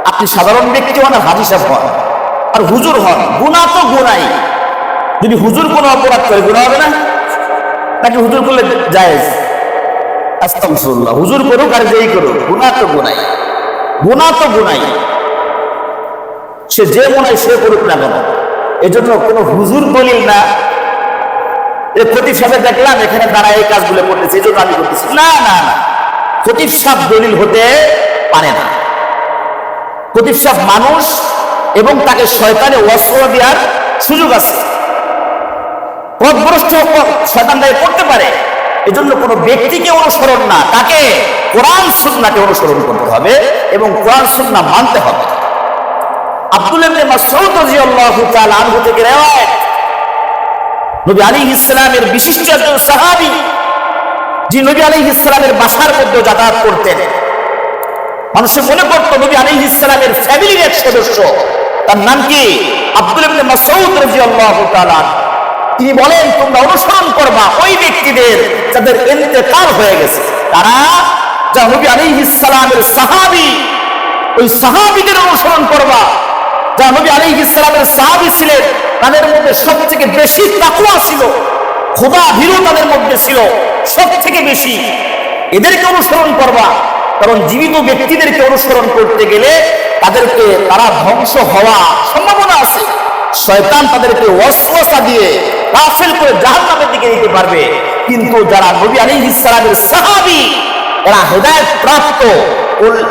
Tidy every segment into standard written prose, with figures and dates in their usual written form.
আপনি সাধারণ ব্যক্তি হন আর হাজী সাহেব হন আর হুজুর হন, গুনাহ তো গুনাই। যদি হুজুর কোনো অপরাধ করে গুনাহ হবে না? নাকি হুজুর করলে জায়েজ? আস্তাগফিরুল্লাহ, হুজুর করুক আর যেই করুক, গুনাহ তো গুনাই, গুনাহ তো গুনাই। সে যে গুনাই সে করুক না কেন, এজন্য কোনো হুজুর দলিল না। খতিব সাহেব দেখলাম এখানে তারা এই কাজগুলো করতেছে, এই জন্য আমি করতেছি, না না না, খতিব সাহেব দলিল হতে পারে না। খতিব সাহেব মানুষ এবং তাকে শয়তানে ওয়াসওয়াসা দেওয়ার সুযোগ আছে, পথভ্রষ্ট শয়তান তাকে করতে পারে। এজন্য কোনো ব্যক্তিকে অনুসরণ না, তাকে কোরআন সুন্নাহকে অনুসরণ করতে হবে এবং কোরআন সুন্নাহ মানতে হবে। আব্দুল্লাহ ইবনে মাসউদ রাদিয়াল্লাহু তাআলা আনহু থেকে রিওয়ায়াত, নবী আলাইহিস সালামের বিশিষ্ট একজন সাহাবী, যিনি নবী আলাইহিস সালামের বাসার মধ্যে যাতায়াত করতেন। মানুষে মনে করত নবী আলাইহিস সালামের ফ্যামিলির এক সদস্য। তার নাম কি? আব্দুল্লাহ ইবনে মাসউদ রাদিয়াল্লাহু তাআলা। তিনি বলেন, তোমরা অনুসরণ করবা ওই ব্যক্তিদের যাদের ইন্তেকাল হয়ে গেছে, তারা যা নবী আলাইহিস সালামের সাহাবী, ওই সাহাবীদের অনুসরণ করবা। যা নবী আলাইহিস সালামের সাহাবী ছিলেন, তাদের মধ্যে সবথেকে বেশি তাকওয়া ছিল, খোদা ভীরু তাদের মধ্যে ছিল সবথেকে বেশি। এদেরকে অনুসরণ করবা, কারণ জীবিত ব্যক্তিদেরকে অনুসরণ করতে গেলে তাদেরকে তারা ধ্বংস হওয়া সম্ভাবনা আছে। শয়তান তাদেরকে ওয়াসওয়াসা দিয়ে গাফিল করে জাহান্নামের দিকে নিতে পারবে। কিন্তু যারা নবী আলাইহিস সালামের সাহাবী, এরা হেদায়েত প্রাপ্ত,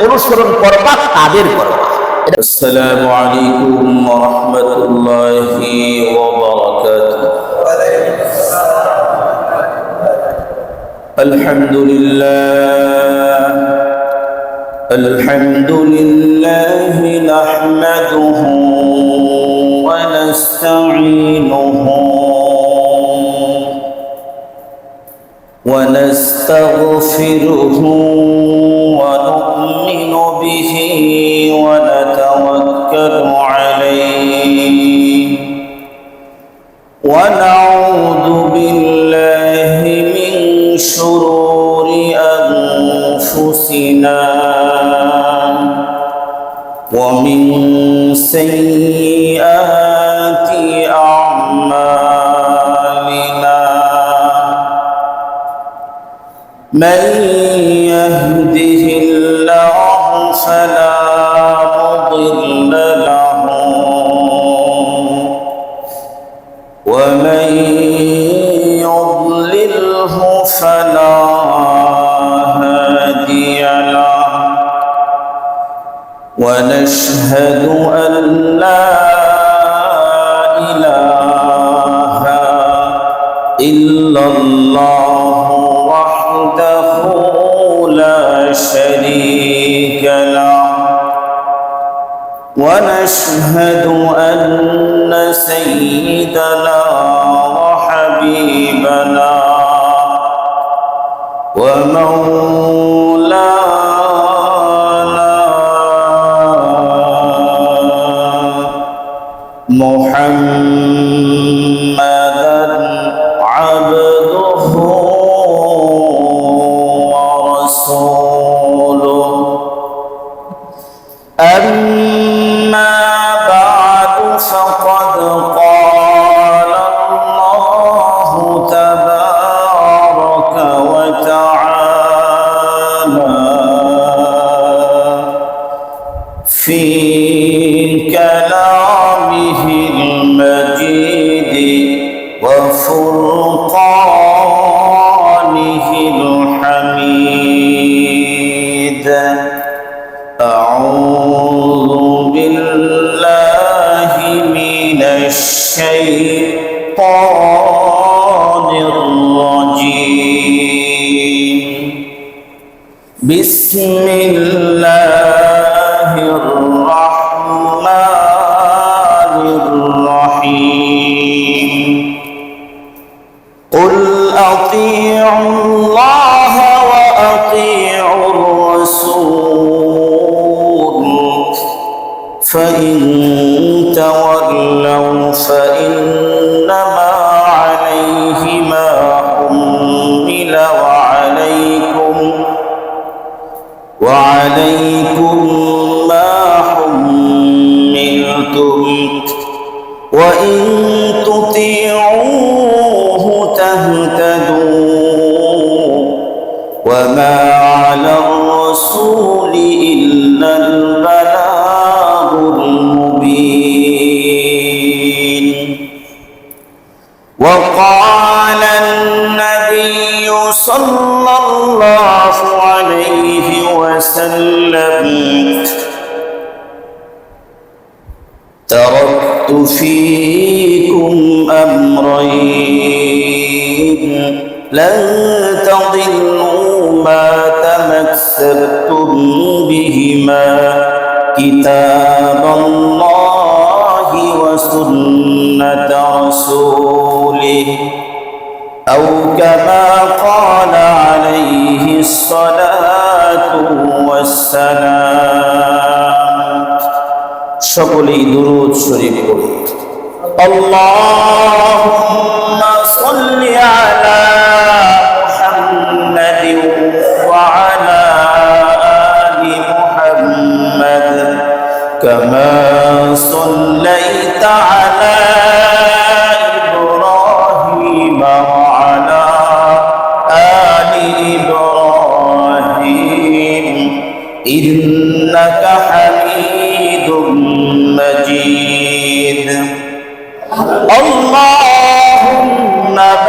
অনুসরণ করবা তাদের করবা। আসসালামু আলাইকুম ওয়া রাহমাতুল্লাহি ওয়া বারাকাতুহু। আলহামদুলিল্লাহ নাহমাদুহু ওয়া নাস্তাঈনুহু ওয়া নাস্তাগফিরুহু ওয়া নু'মিনু বিহি ওয়া نتوكل عليه ونعوذ بالله من شرور أنفسنا ومن سيئات أعمالنا من يهده الله فلا مضل له ومن يضلله فلا هادي له ونشهد أن لا إله إلا الله وحده لا شريك له ونشهد أن سيدنا وحبيبنا ومولانا محمدا عبده ورسوله أما بعد فقد قال الله تبارك وتعالى في كلامه المجيد وفرقانه الحميد. أعوذ بالله من الشيطان الرجيم. بسم الله الرحمن الرحيم. قل أطيعوا الله وأطيعوا الرسول فإن تولوا فإنما عليه ما حمل وعليكم ما حملتم أنتم وإن تطيعوه تهتدوا وما على الرسول إلا البلاغ المبين. وقال النبي صلى الله عليه وسلم تركت فيكم أمرين لن تضلوا ما تمسكتم بهما كتاب الله وسنة رسوله أو كما قال عليه الصلاة والسلام. সকলেই দুরূদ শরীফ পড়ি। আল্লাহুম্মা সাল্লি আলা মুহাম্মাদিন ওয়া আলা আলি মুহাম্মাদ কামা সাল্লাইতা আলা ইব্রাহিম ওয়া আলা আলি ইব্রাহিম ইন্নাকা হামিদুম مجيد. اللهم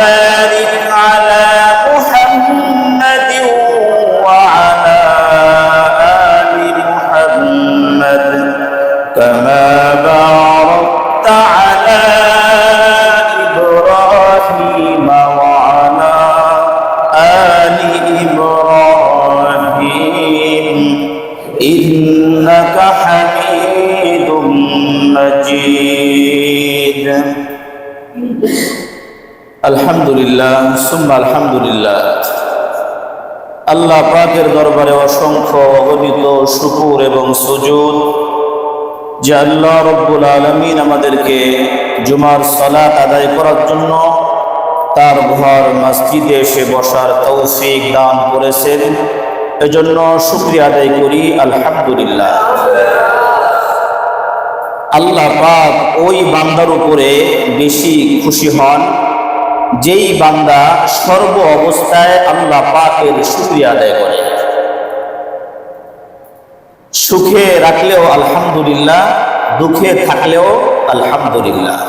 بارك على محمد وعلى آل محمد كما باركت على إبراهيم وعلى آل إبراهيم إنك حميد مجيد. আলহামদুলিল্লাহ সুম্মা আলহামদুলিল্লাহ। আল্লাহ পাকের দরবারে অসংখ্য অগণিত শুকর এবং সুজুদ যে আল্লাহ রব্বুল আলামিন আমাদেরকে জুমার সালাত আদায় করার জন্য তার ঘর মসজিদে এসে বসার তৌফিক দান করেছেন, এজন্য শুকরিয়া আদায় করি আলহামদুলিল্লাহ। আল্লাহ পাক ওই বান্দার উপরে বেশি খুশি হন যেই বান্দা সর্ব অবস্থায় আল্লাহ পাকের শুকরিয়া আদায় করে। সুখে রাখলেও আলহামদুলিল্লাহ, দুঃখে থাকলেও আলহামদুলিল্লাহ।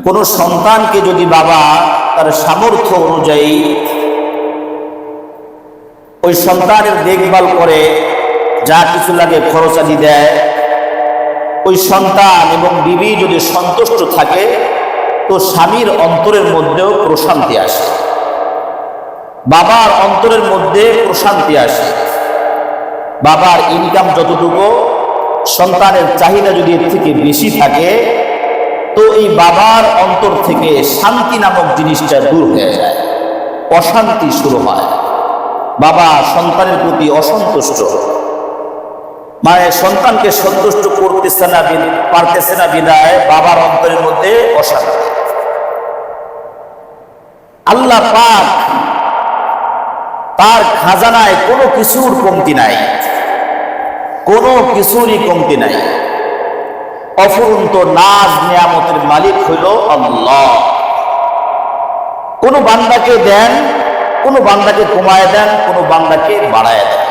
কোন সন্তানকে যদি বাবা তার সামর্থ্য অনুযায়ী ওই সন্তানের দেখভাল করে, যা কিছু লাগে খরচাদি দেয়, ওই সন্তান এবং বিবি যদি সন্তুষ্ট থাকে তো স্বামীর অন্তরের মধ্যেও প্রশান্তি আসে, বাবার অন্তরের মধ্যে প্রশান্তি আসে। বাবার ইনকাম যতটুকু, সন্তানের চাহিদা যদি এর থেকে বেশি থাকে তো এই বাবার অন্তর থেকে শান্তি নামক জিনিসটা দূর হয়ে যায়, অশান্তি শুরু হয়। বাবা সন্তানের প্রতি অসন্তুষ্ট, মানে সন্তানকে সন্তুষ্ট করতেছে না, পারতেছে না বিদায় বাবার অন্তরের মধ্যে অশান্তি। আল্লাহ পাক তার খাজানায় কোনো কিছুর কমতি নাই, কোনো কিছুরই কমতি নাই। অফুরন্ত নাজ নিয়ামতের মালিক হইল আল্লাহ। কোন বান্দাকে দেন, কোন বান্দাকে কমায় দেন, কোন বান্দাকে বাড়ায় দেন।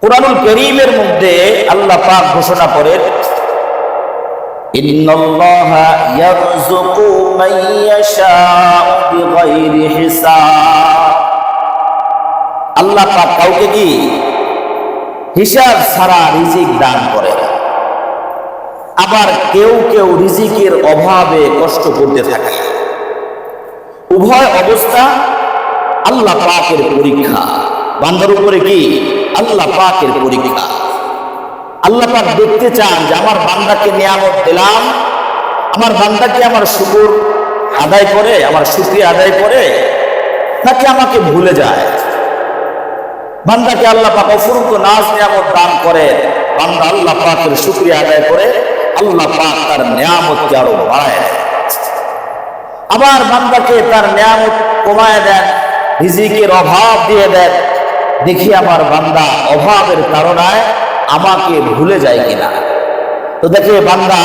কুরআনুল কারীমের মধ্যে আল্লাহ পাক ঘোষণা করেন, ইন্নাল্লাহা ইয়ারযুকু মান ইয়াশাউ বিগাইরি হিসাব। আল্লাহ পাক কাউকে কি হিসাব ছাড়া রিজিক দান করে, আবার কেউ কেউ রিজিকের অভাবে কষ্ট করতে থাকে। উভয় অবস্থা আল্লাহ পাকের পরীক্ষা, বান্দার উপরে কি আল্লাহ পাকের পরীক্ষা। আল্লাহ পাক দেখতে চান যে আমার বান্দাকে নিয়ামত দিলাম, আমার বান্দাকে আমার শুকর আদায় করে, আমার শুকরিয়া আদায় করে, নাকি আমাকে ভুলে যায়। বান্দাকে আল্লাহ পাক অফুরন্ত নাজ নিয়ামত দান করে, বান্দা আল্লাহ পাকের শুকরিয়া আদায় করে, আল্লাহ পাক তার নিয়ামতকে আরো বাড়ায় দেয়। আবার বান্দাকে তার নিয়ামত কমায় দেন, রিজিকের অভাব দিয়ে দেন। দেখি আমার বান্দা অভাবের কারণে আমাকে ভুলে যায় কিনা। তো দেখে বান্দা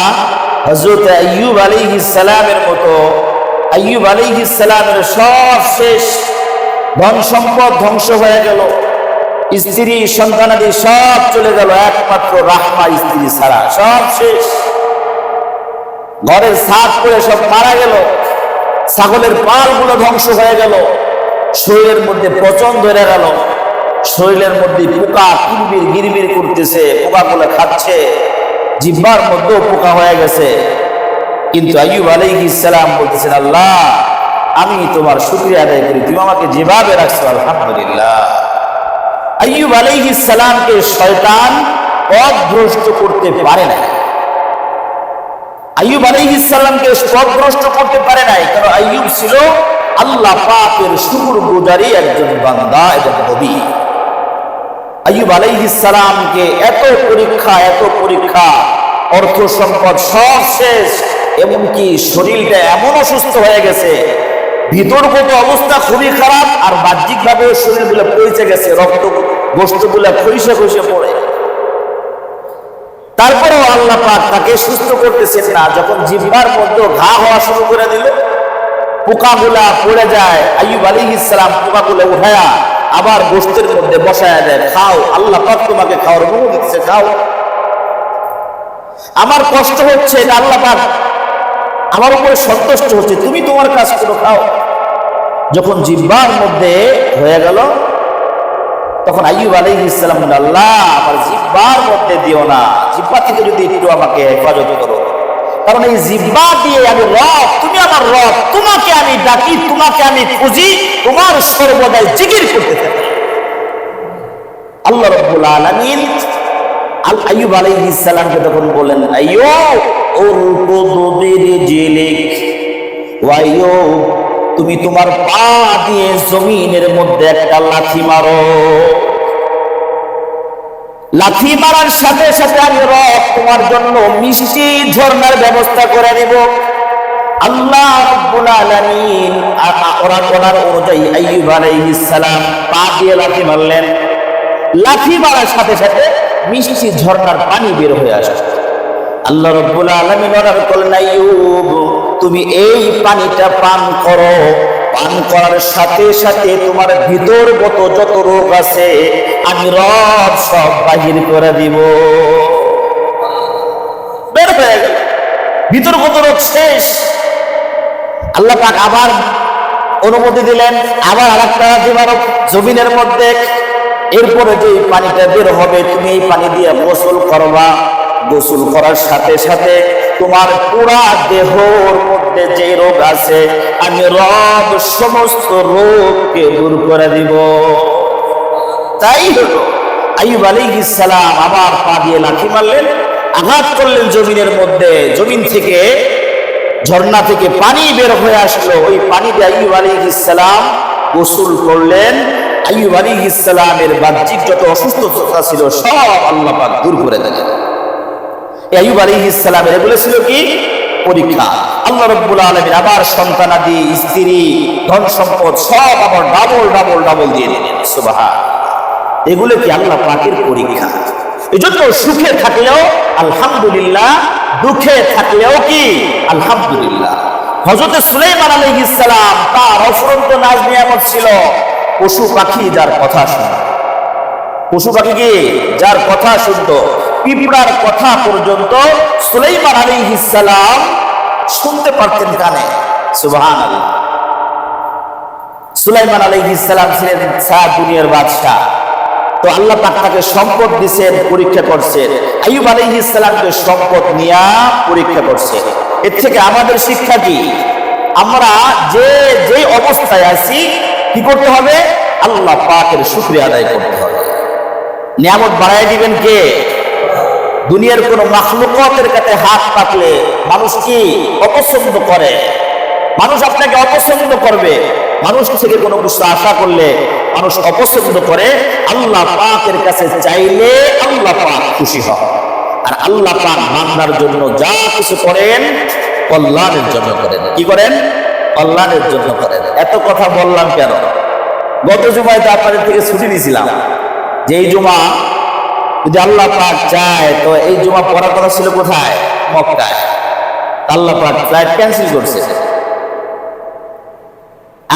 হযরত আইয়ুব আলাইহিস সালামের মতো, আইয়ুব আলাইহিস সালামের সব শেষ, ধন সম্পদ ধ্বংস হয়ে গেল, স্ত্রী সন্তানাদি সব চলে গেল, একমাত্র রাহমা স্ত্রী ছাড়া সব শেষ। ঘরের ছাদ পড়ে সব মারা গেল, ছাগলের পালগুলো ধ্বংস হয়ে গেল, শরীরের মধ্যে পচন ধরে গেল, শরীরের মধ্যে পোকা কিরবির গিরবির করতেছে, পোকাগুলো খাচ্ছে, জিহ্বার মধ্যেও পোকা হয়ে গেছে। কিন্তু আইয়ুব আলাইহিস সালাম বলতেছেন, আল্লাহ আমি তোমার শুকরিয়া আদায় করি, তুমি আমাকে যেভাবে রাখছো আলহামদুলিল্লাহ। আইয়ুব আলাইহিস সালামকে শয়তান পথভ্রষ্ট করতে পারে না। আইয়ুব আলাইহিস সালামকে পথভ্রষ্ট করতে পারে নাই, কারণ আইয়ুব ছিল আল্লাহ পাকের শুকরগুজারি একজন বান্দা এবং নবী। আইয়ুব আলাইহিস সালামকে এত পরীক্ষা, অর্থ সম্পদ সব শেষ, এমনকি শরীরটা এমন অসুস্থ হয়ে গেছে, ভিতরগত অবস্থা খুবই খারাপ, আর বাহ্যিকভাবে শরীরগুলো পচে গেছে, রক্ত গোশতগুলো খইসে পড়ে। তারপরেও আল্লাহ পাক তাকে সুস্থ করতেছেন না। যখন জিহ্বার মধ্যে ঘা হওয়া শুরু করে দিল, পোকাগুলা পড়ে যায়, আইয়ুব আলাইহিস সালাম পোকাগুলো উঠায়া আবার গোশতের মধ্যে বসায়া দেয়, খাও, আল্লাহ পাক তোমাকে খাওয়ার অনুমতি দিচ্ছে, খাও। আমার কষ্ট হচ্ছে, এটা আল্লাহ পাক আমার উপরে সন্তুষ্ট হচ্ছে, তুমি তোমার কাজ করো, খাও। যখন জিহ্বার মধ্যে হয়ে গেল, তখন আইয়ুব আলাইহিস সালাম বললেন, আল্লাহ আমার জিহ্বার মধ্যে দিও না, জিহ্বা থেকে যদি একটু আমাকে হেফাজত করো, কারণ এই জিহ্বা দিয়ে আমি রব, তুমি আমার রব, তোমাকে আমি ডাকি, তোমাকে আমি খুঁজি, তোমার সর্বদাই জিকির করতে থাকি। আল্লাহ রাব্বুল আলামিন আইয়ুব আলাইহিস সালামকে তখন বলেন, আইয়ুব উরকুদু বিরিজলিক ওয়া আইয়ুব, তুমি তোমার পা দিয়ে জমিনের মধ্যে একটা লাথি মারো, লাথি মারার সাথে সাথে আমি রব তোমার জন্য মিষ্টি ঝর্ণার ব্যবস্থা করে দেব। আল্লাহ রাব্বুল আলামিন ওনার অনুযায়ী আইয়ুব আলাইহিস সালাম পা দিয়ে লাথি মারলেন, লাথি মারার সাথে সাথে মিষ্টি ঝর্ণার পানি বের হয়ে আসে। আল্লাহ রাব্বুল আলামিন অর্ডার করলেন, আইয়ুব তুমি এই পানিটা পান করো, পান করার সাথে সাথে তোমার ভিতরগত যত রোগ আছে আমি রব সব বাহির করে দিব। বের হয়ে গেল, ভিতরগত রোগ শেষ। আল্লাহ পাক আবার অনুমতি দিলেন, আবার আরেকটা দিবারক জমিনের মধ্যে, এরপরে যে পানিটা বের হবে তুমি এই পানি দিয়ে গোসল করবা, গোসল করার সাথে সাথে তোমার পুরা দেহর মধ্যে যে রোগ আছে আমি রব সমস্ত রোগকে দূর করে দিব। তাই হলো আইয়ুব আলাইহিস সালাম আবার পা দিয়ে লাথি মারলেন, আঘাত করলেন জমিনের মধ্যে, জমিন থেকে ঝর্ণা থেকে পানি বের হয়ে আসলো, ওই পানি দিয়ে আইয়ুব আলাইহিস সালাম গোসল করলেন। আইয়ুব আলাইহিস সালামের বাহ্যিক যত অসুস্থতা ছিল সব আল্লাহ পাক দূর করে দিলেন। আইয়ুব আলাইহিস সালামের এগুলো ছিল কি পরীক্ষা। আল্লাহ রাব্বুল আলামিন আবার সন্তানাদি, স্ত্রী, ধন সম্পদ সব আবার ডাবল দিয়ে দিলেন। সুবহানাল্লাহ, এগুলো কি আল্লাহ পাকের পরীক্ষা। এজন্য সুখে থাকলেও আলহামদুলিল্লাহ, দুঃখে থাকলেও কি আলহামদুলিল্লাহ। হযরত সুলাইমান আলাইহিস সালাম তার অফুরন্ত নাজ নিয়ামত ছিল, পশু পাখি যার কথা শুনত, পশু পাখি কি যার কথা শুনতো, পিঁপড়ার কথা পর্যন্ত সুলাইমান আলাইহিস সালাম শুনতে পারতেন কানে। সুবহানাল্লাহ, সুলাইমান আলাইহিস সালাম ছিলেন সারা দুনিয়ার বাদশা। তো আল্লাহ পাক তাকে সম্পদ দিয়েছেন, পরীক্ষা করছেন। আইয়ুব আলাইহিস সালামকে সম্পদ নিয়ে পরীক্ষা করছে। এর থেকে আমাদের শিক্ষা কি? আমরা যে অবস্থায় আছি কি করতে হবে? আল্লাহ পাকের শুকরিয়া আদায় করতে হবে। নিয়ামত বাড়ায় দিবেন কে? দুনিয়ার কোন মাখলুকাতের কাছে হাত পাতলে মানুষ কি অপছন্দ করে, মানুষ আপনাকে অপছন্দ করবে, মানুষ থেকে কোনো কিছু আশা করলে মানুষ অপছন্দ করে। আল্লাহ পাকের কাছে চাইলে আল্লাহ পাক খুশি হয়। আর আল্লাহ পাক বান্দার জন্য যা কিছু করেন কল্যাণের জন্য করেন। কি করেন? কল্যাণের জন্য করেন। এত কথা বললাম কেন? গত জুমায় তো আপনাদের থেকে ছুটি দিয়েছিলাম, যে এই জুমা যদি আল্লাহ পাক চায় তো এই জুমা পড়ার কথা ছিল কোথায়? মক্কায়। আল্লাহ পাক ফ্লাইট ক্যান্সেল করছে।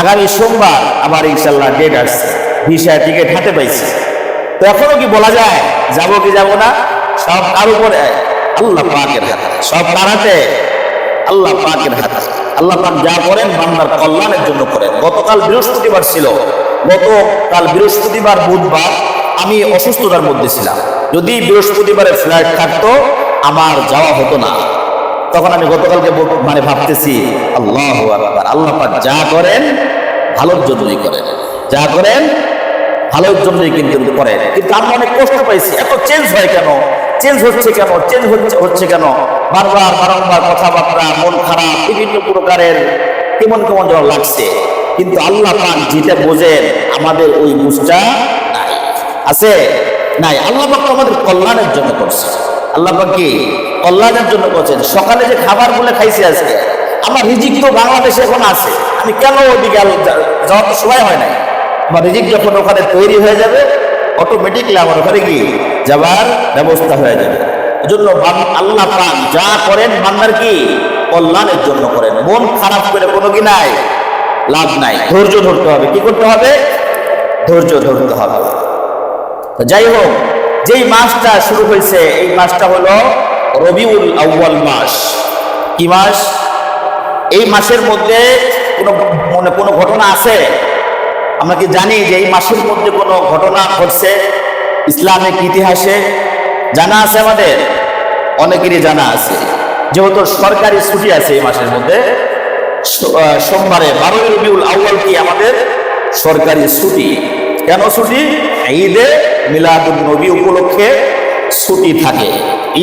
আগামী সোমবার আবার ইনশাল্লাহ ডেট আসছে, ভিসা টিকিট হাতে পাইছি। তো এখনো কি বলা যায় যাব কি যাব না? সব তার উপরে আল্লাহ পাকের হাতে, সব তার হাতে, আল্লাহ পাকের হাতে। আল্লাহ পাক যা করেন বান্দার কল্যাণের জন্য করেন। গতকাল বৃহস্পতিবার ছিল, গতকাল বৃহস্পতিবার বুধবার আমি অসুস্থতার মধ্যে ছিলাম। যদি বৃহস্পতিবারে ফ্লাইট থাকতো আমার যাওয়া হতো না। তখন আমি গতকালকে ভাবতেছি আল্লাহু আকবার, আল্লাহ পাক যা করেন ভালোর জন্যই করেন, যা করেন ভালোর জন্যই কিন্তু করেন। কিন্তু আমরা অনেক কষ্ট পাইছি, এত চেঞ্জ হয় কেন, চেঞ্জ হচ্ছে কেন, চেঞ্জ হচ্ছে কেন, বারবার কথাবার্তা, মন খারাপ, বিভিন্ন প্রকারের কেমন কেমন যেন লাগছে। কিন্তু আল্লাহ পাক যেটা বোঝেন আমাদের ওই বুঝটা নাই, আছে নাই। আল্লাহ পাক আমাদের কল্যাণের জন্য করছে। আল্লাহ পাক কি কল্যাণের জন্য করছেন। সকালে যে খাবার বলে খাইছি আজকে, আমার রিজিক তো বাংলাদেশে এখন আছে, আমি কেন ওদিকে যাওয়ার তো সময় হয় নাই। আমার রিজিক যখন ওখানে তৈরি হয়ে যাবে অটোমেটিকলি আমার ওখানে কি যাবার ব্যবস্থা হয়ে যাবে। এজন্য আল্লাহ পাক যা করেন বান্দার কি কল্যাণের জন্য করেন। মন খারাপ করে কোনো কি নাই, লাভ নাই। ধৈর্য ধরতে হবে। কি করতে হবে? ধৈর্য ধরতে হবে। যাই হোক, যেই মাসটা শুরু হয়েছে এই মাসটা হলো রবিউল আউয়াল মাস। কি মাস? এই মাসের মধ্যে কোনো ঘটনা আছে? আমরা কি জানি যে এই মাসের মধ্যে কোনো ঘটনা ঘটছে ইসলামিক ইতিহাসে? জানা আছে আমাদের? অনেকেরই জানা আছে। যেহেতু সরকারি ছুটি আছে এই মাসের মধ্যে, সোমবারে 12 রবিউল আউয়াল কি আমাদের সরকারি ছুটি। কেন ছুটি? ঈদে মিলাদুন নবী উপলক্ষে ছুটি থাকে।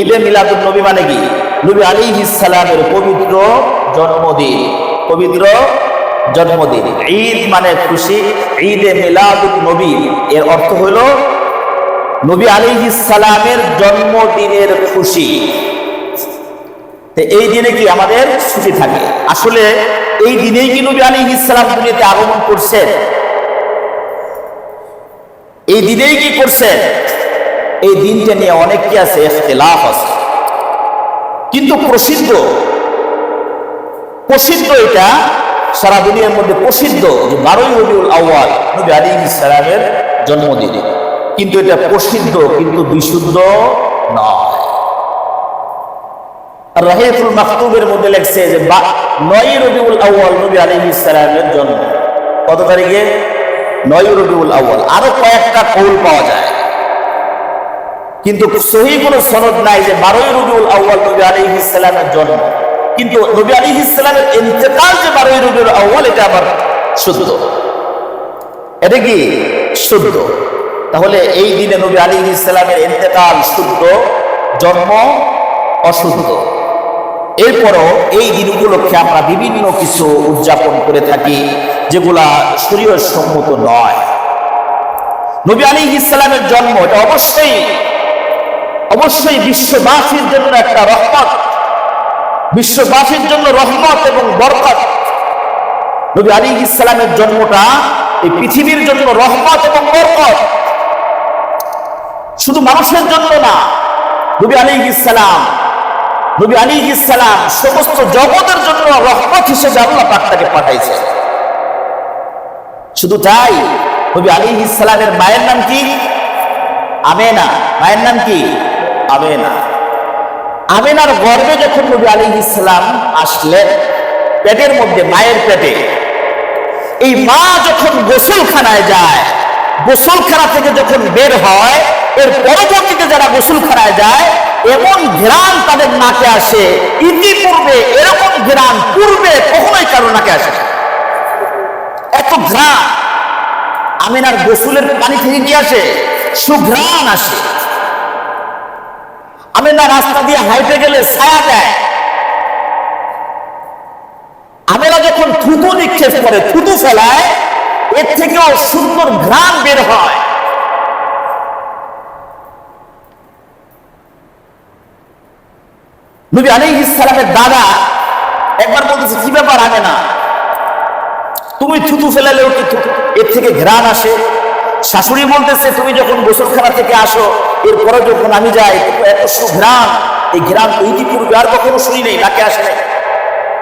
ঈদে মিলাদুন নবী মানে কি? নবী আলাইহিস সালামের পবিত্র জন্মদিন, পবিত্র জন্মদিন। ঈদ মানে খুশি, ঈদে মিলাদুন নবী এর অর্থ হলো নবী আলাইহিস সালামের জন্মদিনের খুশি। এই দিনে কি আমাদের ছুটি থাকে। আসলে এই দিনেই কি নবী আলাইহিস সালাম দুনিয়াতে আগমন করছেন? এই দিনেই কি করছেন? এই দিনটা নিয়ে অনেক কি আছে, ইখতিলাফ আছে। কিন্তু প্রসিদ্ধ এটা সারা দুনিয়ার মধ্যে প্রসিদ্ধ যে 12 রবিউল আউয়াল নবী আলাইহিস সালামের জন্মদিন। কিন্তু এটা প্রসিদ্ধ কিন্তু বিশুদ্ধ নয়। রাহিয়াতুল মাকতুবের মধ্যে লেখছে যে 9 রবিউল আউয়াল নবী আলাইহিস সালামের জন্ম। কত তারিখে? 9 রবিউল আউয়াল। আরো কয়েকটা কৌল পাওয়া যায়, কিন্তু সহিহ কোনো সনদ নাই যে 12 রবিউল আউয়াল নবী আলাইহিস সালামের জন্ম। কিন্তু নবী আলাইহিস সালামের ইন্তেকাল যে 12 রবিউল আউয়াল এটা আবার শুদ্ধ। এটা কি শুদ্ধ? তাহলে এই দিনে নবী আলাইহিস সালামের ইন্তেকাল শুদ্ধ, জন্ম অশুদ্ধ। এরপরও এই দিন উপলক্ষে আমরা বিভিন্ন কিছু উদযাপন করে থাকি যেগুলা শরীয়ত সম্মত নয়। নবী আলাইহিস সালামের জন্ম এটা অবশ্যই বিশ্ববাসীর জন্য একটা রহমত, বিশ্ববাসীর জন্য রহমত এবং বরকত। নবী আলাইহিস সালামের জন্মটা এই পৃথিবীর জন্য রহমত এবং বরকত, শুধু মানুষের জন্য না। নবী আলাইহিস সালাম সমস্ত জগতের জন্য রহমত হিসেবে আল্লাহ পাক তাকে পাঠাইছে। শুধু তাই, নবী আলাইহিস সালামের মায়ের নাম কি? আমেনা। মায়ের নাম কি? আমেনা। আমেনার গর্ভে যখন নবী আলাইহিস সালাম আসলেন, পেটের মধ্যে, মায়ের পেটে, এই মা যখন গোসলখানায় যায়, গোসলখানা থেকে যখন বের হয়, এর পরবর্তীতে যারা গোসলখানায় যায় এমন ঘ্রাণ তাদের নাকে আসে, ইতিপূর্বে এরকম ঘ্রাণ পূর্বে কখনোই কারো নাকে আসে না। এত ঘ্রাণ আমেনার গোসলের পানি থেকে কি আসে? সুঘ্রাণ আসে। আমেনা রাস্তা দিয়ে হাইটে গেলে ছায়া দেয়। আমেনা যখন থুতু নিক্ষেপ করে, থুতু ফেলায়, এর থেকেও সুন্দর ঘ্রাণ বের হয়। নবী আলাইহিস সালামের দাদা একবার বলতেছে, কি ব্যাপার আমেনা, তুমি থুতু ফেলালেও কি এর থেকে ঘ্রাণ আসে? শাশুড়ি বলতেছে, তুমি যখন গোসলখানা থেকে আসো এরপরে যখন আমি যাই এত সুঘ্রাণ, এই ঘ্রাণ তো ইতিপূর্বে আর কখনো শুনি নেই, নাকে আসে নাই,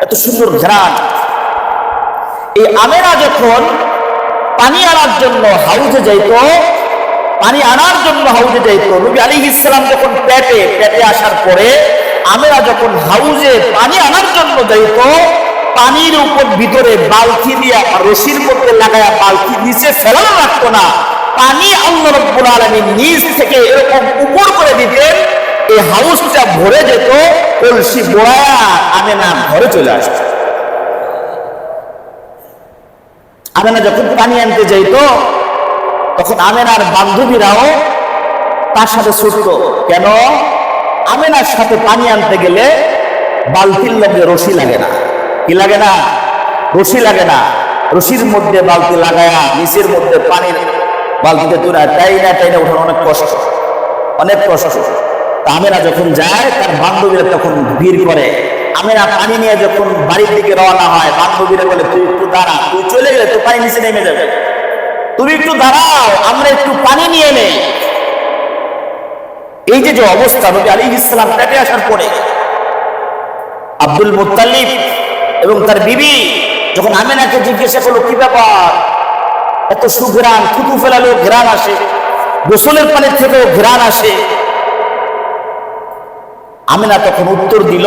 এত সুন্দর ঘ্রাণ। এই আমেনা যখন পানি আনার জন্য হাউজে যাইত, পানি আনার জন্য হাউজে যাইত, নবী আলাইহিস সালাম যখন পেটে আসার পরে আমেনা যখন হাউজে পানি আনার জন্য যাইত, পানির উপর ভিতরে বালতি দিয়ে রশির মধ্যে লাগায়া বালতি নিচে ফেলানো রাখতো না, পানি আল্লাহ রাব্বুল আলামিন নিচ থেকে এরকম উপর করে দিতেন, এই হাউসটা ভরে যেত, কলসি বড়ায়া আমেনা ঘরে চলে আসত। আমেনা যখন পানি আনতে যাইত তখন আমেনার বান্ধবীরাও তার সাথে ছুটত। কেন? আমেনার সাথে পানি আনতে গেলে বালতির লগে রশি লাগে না। কি লাগে না? রশি লাগে না। রশির মধ্যে বালতি লাগায়া নিচের মধ্যে পানির বালতিতে তুলে টাইনা ওঠানো অনেক কষ্ট, অনেক কষ্ট। আমেনা যখন যায় তার বান্ধবীরা তখন ভিড় করে। আমেনা পানি নিয়ে যখন বাড়ির দিকে রওনা হয়, বান্ধবীরা বলে তুই একটু দাঁড়া, তুই চলে গেলে তো পানি নিচে নেমে যাবে, তুমি একটু দাঁড়াও, আমরা একটু পানি নিয়ে নেই। এই যে অবস্থা, নবী আলাইহিস সালাম পেটে আসার পরে আব্দুল মুত্তালিব এবং তার বিবি যখন আমেনাকে জিজ্ঞাসা করলো কি ব্যাপার, এত সুঘ্রাণ, থুতু ফেলালেও ঘ্রাণ আসে, গোসলের পানির থেকেও ঘ্রাণ আসে, আমেনা তখন উত্তর দিল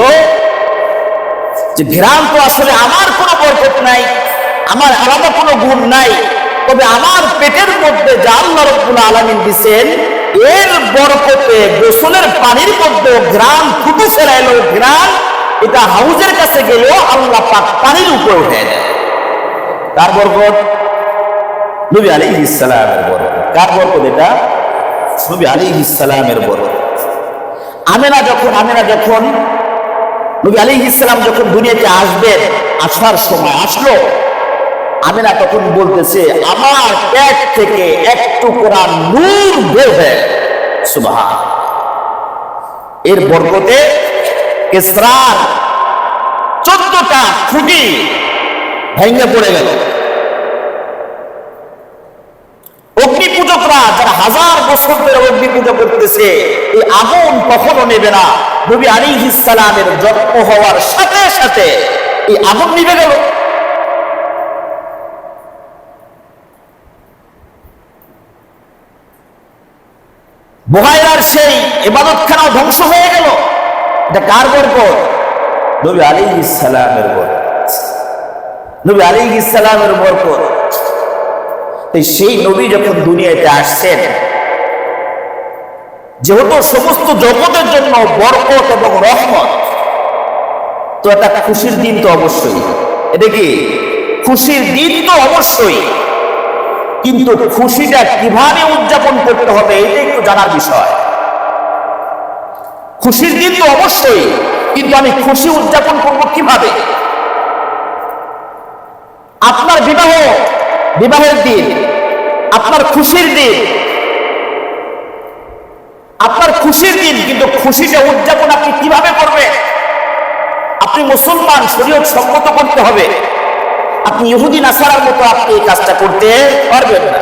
যে ঘ্রাণ তো আসলে আমার কোনো বরকত নাই, আমার আলাদা কোনো গুণ নাই, তবে আমার পেটের মধ্যে যা আল্লাহ রাব্বুল আলামিন দিয়েছেন এর বরকতে গোসলের পানির মধ্যে ঘ্রাণ, থুতু ফেলাইলো ঘ্রাণ, এটা হাউজের কাছে গেলেও আল্লাহ পাক পানির উপরে উঠে দেয়। কার বরকত? নবী আলাইহিস সালামের বরকত। কার বরকত এটা? নবী আলাইহিস সালামের বরকত। আমেনা যখন নবী আলাইহিস সালাম যখন দুনিয়াতে আসবেন, আসার সময় আসলো, আমেনা তখন বলতেছে আমার পেট থেকে এক টুকরা নূর বের হয়ে, সুবহান। এর বরকতে কিসরার 14টা খুঁটি ভেঙে পড়ে গেল। অগ্নি পূজকরা যারা 1000 বছর ধরে অগ্নি পূজা করতেছে, এই আগুন কখনো নেবে না। নবী আলাইহিস সালামের জন্ম হওয়ার সাথে সাথে এই আগুন নিভে গেল। বুহাইরার সেই ইবাদতখানাও ধ্বংস হয়ে গেল। এটা কার বরকত? নবী আলাইহিস সালামের বরকত। নবী আলাইহিস সালামের বরকত। সেই নবী যখন দুনিয়াতে আসছেন, যেহেতু সমস্ত জগতের জন্য বরকত এবং রহমত, তো একটা খুশির দিন তো অবশ্যই। এটা কি খুশির দিন? তো অবশ্যই, কিন্তু খুশিটা কিভাবে উদযাপন করতে হবে এটা একটু জানার বিষয়। খুশির দিন তো অবশ্যই, কিন্তু আমি খুশি উদযাপন করব কিভাবে? আপনার বিবাহের দিন, আপনার খুশির দিন, আপনার খুশির দিন, কিন্তু খুশিটা উদযাপন আপনি কিভাবে করবেন? আপনি মুসলমান, শরীয়ত সম্মত করতে হবে। আপনি ইহুদি নাসারার মতো আপনি এই কাজটা করতে পারবেন না।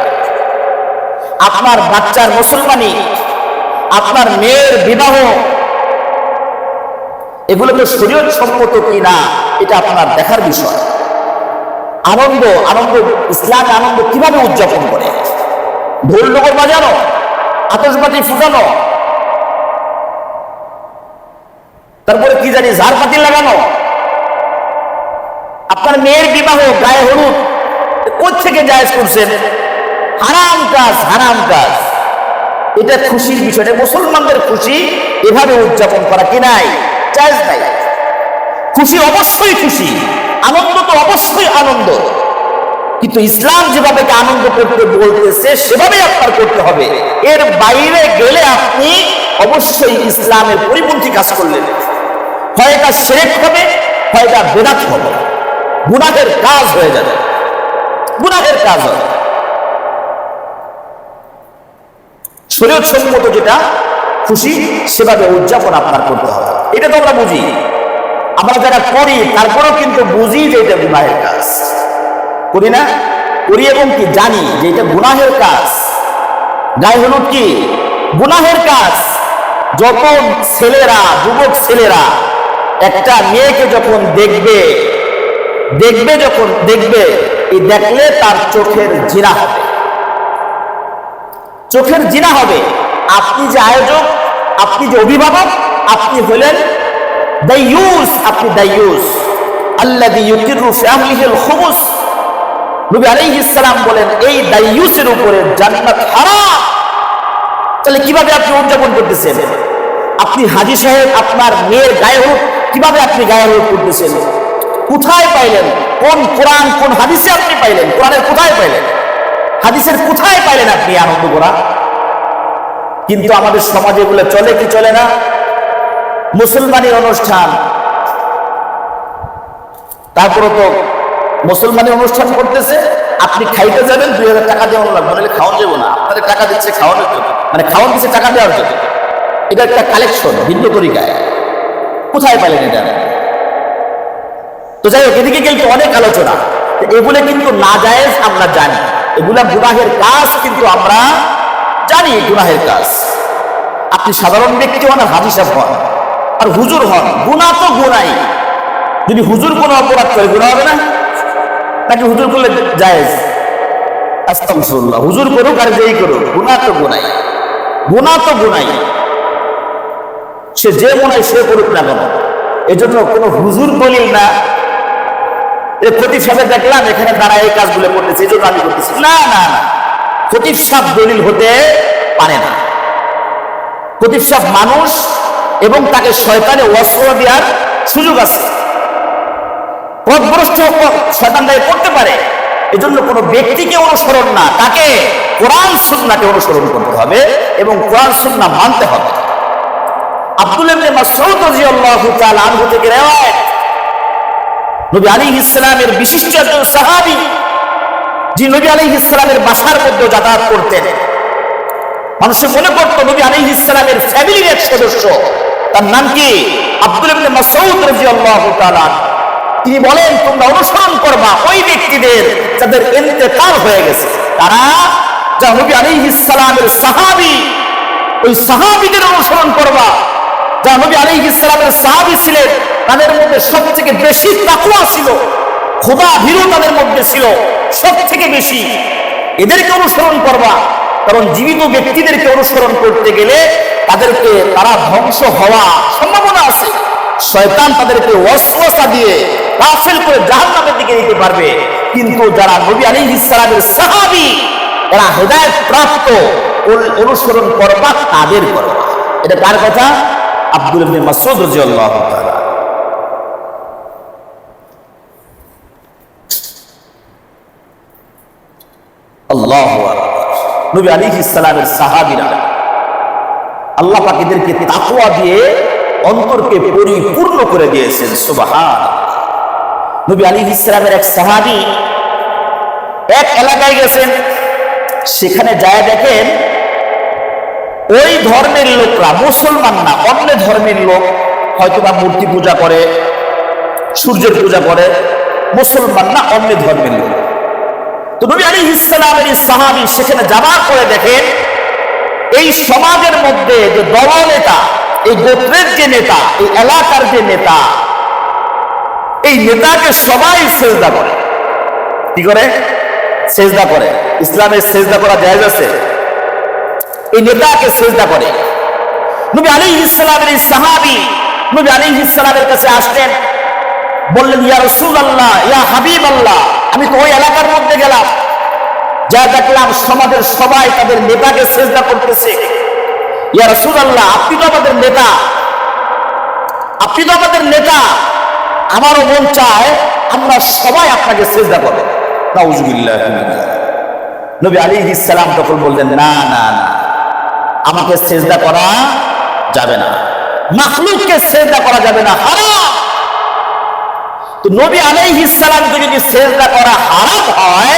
আপনার বাচ্চার মুসলমানি, আপনার মেয়ের বিবাহ, এগুলো তো শরীয়ত সম্মত কিনা এটা আপনার দেখার বিষয়। আনন্দ ইসলাম আনন্দ কিভাবে উদযাপন করে? ঢোল নগর বাজানো, আতশবাজি ফুটানো, তারপরে কি জানি ঝাড়পাতি লাগানো। আপনার মেয়ের বিবাহ, গায়ে হলুদ, কোত্থেকে জায়েজ করছেন? হারাম কাজ। এটা খুশির বিষয়, মুসলমানদের খুশি এভাবে উদযাপন করা কি নাই? জায়েজ নাই। খুশি অবশ্যই খুশি, আনন্দ তো অবশ্যই আনন্দ, কিন্তু ইসলাম যেভাবে আনন্দ করতে বলতেছে সেভাবে আপনার করতে হবে। এর বাইরে গেলে আপনি অবশ্যই ইসলামের পরিপন্থী কাজ করলেন। হয় এটা শিরক হবে, হয় এটা বিদআত হবে, গুনাহের কাজ হয়ে যাবে, গুনাহের কাজ হবে। শরীয়ত সম্মত যেটা খুশি সেভাবে উদযাপন আপনার করতে হবে। এটা তো আমরা বুঝি, আমরা যারা করি তারপরেও কিন্তু বুঝি যে এটা গুনাহের কাজ। করি না? করি এবং কি জানি যে এটা গুনাহের কাজ। গায়ে হলুদ কি গুনাহের কাজ। যত ছেলেরা, যুবক ছেলেরা একটা মেয়েকে যখন দেখবে এই দেখলে তার চোখের জিনা হবে, চোখের জিনা হবে। আপনি যে আয়োজক, আপনি যে অভিভাবক, আপনি হলেন দাইয়ুস, আপনি দাইয়ুস। আল্লাযী ইউকিরু ফি আহলিহিল খুবুস। নবী আলাইহিস সালাম বলেন এই দাইয়ুসের উপরে জান্নাত হারাম। তাহলে কিভাবে আপনি উদযাপন করতেছেন? আপনি হাজী সাহেব, আপনার মেয়ের গায়ে হলুদ কিভাবে আপনি গায়ে হলুদ করতেছেন? কোথায় পাইলেন? কোন কোরআন, কোন হাদিসে আপনি পাইলেন? কোরআনের কোথায় পাইলেন? হাদিসের কোথায় পাইলেন আপনি আনন্দ করা? কিন্তু আমাদের সমাজে এগুলো চলে কি চলে না? মুসলমানের অনুষ্ঠান, তারপরে তো মুসলমানের অনুষ্ঠান করতেছে, আপনি খাইতে যাবেন 2000 টাকা দেওয়া লাগবে, নাহলে খাওয়ান যাবো না। আপনাদের টাকা দিচ্ছে খাওয়ানোর জন্য, মানে খাওয়ান দিচ্ছে টাকা দেওয়ার জন্য। এটা একটা কালেকশন, ভিন্ন তরিকায়। কোথায় পাইলেন এটা? তো যাই হোক, এদিকে কিন্তু অনেক আলোচনা। এগুলো কিন্তু নাজায়েজ, আমরা জানি এগুলা গুনাহের কাজ, কিন্তু আমরা জানি গুনাহের কাজ। আপনি সাধারণ ব্যক্তি হন, আর হাজী সাহেব হন, আর হুজুর হন, গুনাহ তো গুনাই। যদি হুজুর কোনো অপরাধ করে গুনাহ হবে না? নাকি হুজুর করলে জায়েজ? আস্তাগফিরুল্লাহ, হুজুর করুক আর যেই করুক, গুনাহ তো গুনাই, গুনাহ তো গুনাই। সে যে গুনাই সে করুক না কেন, এজন্য কোনো হুজুর দলিল না। খতিব সাহেব দেখলাম এখানে দাঁড়ায় এই কাজগুলো করতেছে, এই জন্য আমি করতেছি। না না না, খতিব সাহেব দলিল হতে পারে না। খতিব সাহেব মানুষ, এবং তাকে শয়তানে ওয়াসওয়াসা দেওয়ার সুযোগ আছে। পথভ্রষ্ট শয়তান দায়ী করতে পারে। এজন্য কোনো ব্যক্তিকে অনুসরণ না, তাকে কোরআন সুন্নাহকে অনুসরণ করতে হবে এবং কোরআন সুন্নাহ মানতে হবে। আব্দুল্লাহ ইবনে মাসউদ রাদিয়াল্লাহু তাআলা আনহু থেকে রিওয়ায়াত, নবী আলাইহিস সালামের বিশিষ্ট একজন সাহাবী, যিনি নবী আলাইহিস সালামের বাসার মধ্যে যাতায়াত করতেন। মানুষে মনে করত নবী আলাইহিস সালামের ফ্যামিলির এক সদস্য। তার নাম কি? আব্দুল্লাহ ইবনে মাসউদ রাদিয়াল্লাহু তাআলা। তিনি বলেন, তোমরা অনুসরণ করবা ওই ব্যক্তিদের যাদের ইন্তেকাল হয়ে গেছে, তারা যা নবী আলাইহিস সালামের সাহাবী, ওই সাহাবীদের অনুসরণ করবা। যা নবী আলাইহিস সালামের সাহাবী ছিলেন, তাদের মধ্যে সবথেকে বেশি তাকওয়া ছিল, খোদা ভীরু তাদের মধ্যে ছিল সবথেকে বেশি। এদেরকে অনুসরণ করবা, কারণ জীবিত ব্যক্তিদেরকে অনুসরণ করতে গেলে তারা ধ্বংস হওয়া সম্ভাবনা আছে। শয়তান তাদেরকে ওয়াসওয়াসা দিয়ে গাফিল করে জাহান্নামের দিকে নিতে পারবে। কিন্তু যারা নবী আলাইহিস সালামের সাহাবী, এরা হেদায়েত প্রাপ্ত, অনুসরণ করবা তাদের করবা। এটা কার কথা? আব্দুল্লাহ ইবনে মাসউদ রাদিয়াল্লাহু তাআলা। আল্লাহু আকবার। নবী আলাইহিস সালামের সাহাবীরা, আল্লাহ পাক এদেরকে তাকওয়া দিয়ে অন্তরকে পরিপূর্ণ করে দিয়েছেন। সুবহানাল্লাহ। নবী আলাইহিস সালামের এক সাহাবী এক এলাকায় গেছেন, সেখানে যায় দেখেন ওই ধর্মের লোকরা, মুসলমান না, অন্য ধর্মের লোক, হয়তো বা মূর্তি পূজা করে, সূর্যের পূজা করে, মুসলমান না, অন্য ধর্মের লোক। তো নবী আলাইহিস সালামের সাহাবী সেখানে যাওয়ার পরে দেখেন এই সমাজের মধ্যে যে দল নেতা, এই গোত্রের যে নেতা, এই এলাকার যে নেতা, এই নেতাকে সবাই সেজদা করে। কি করে? সেজদা করে। ইসলামের সেজদা করা জায়েজ আছে? এই নেতাকে সেজদা করে। নবী আলাইহিস সালামের এই সাহাবী নবী আলাইহিস সালামের কাছে আসলেন, বললেন, ইয়া রাসূলুল্লাহ, ইয়া হাবিবাল্লাহ, আমি তো ওই এলাকার মধ্যে গেলাম, যা দেখলাম সমাজের সবাই তাদের নেতাকে সেজদা করতেছে। ইয়া রাসূলুল্লাহ, আপনি তো আমাদের নেতা, আপনি তো আমাদের নেতা, আমারও মন চায় আমরা সবাই আপনাকে সেজদা করব। নাউযুবিল্লাহি মিন যালিক। নবী আলাইহিস সালাম তখন বললেন, না না না, আমাকে সেজদা করা যাবে না, মাখলুককে সেজদা করা যাবে না, হারাম। তো নবী আলাইহিস সালামকে যদি সেজদা করা হারাম হয়,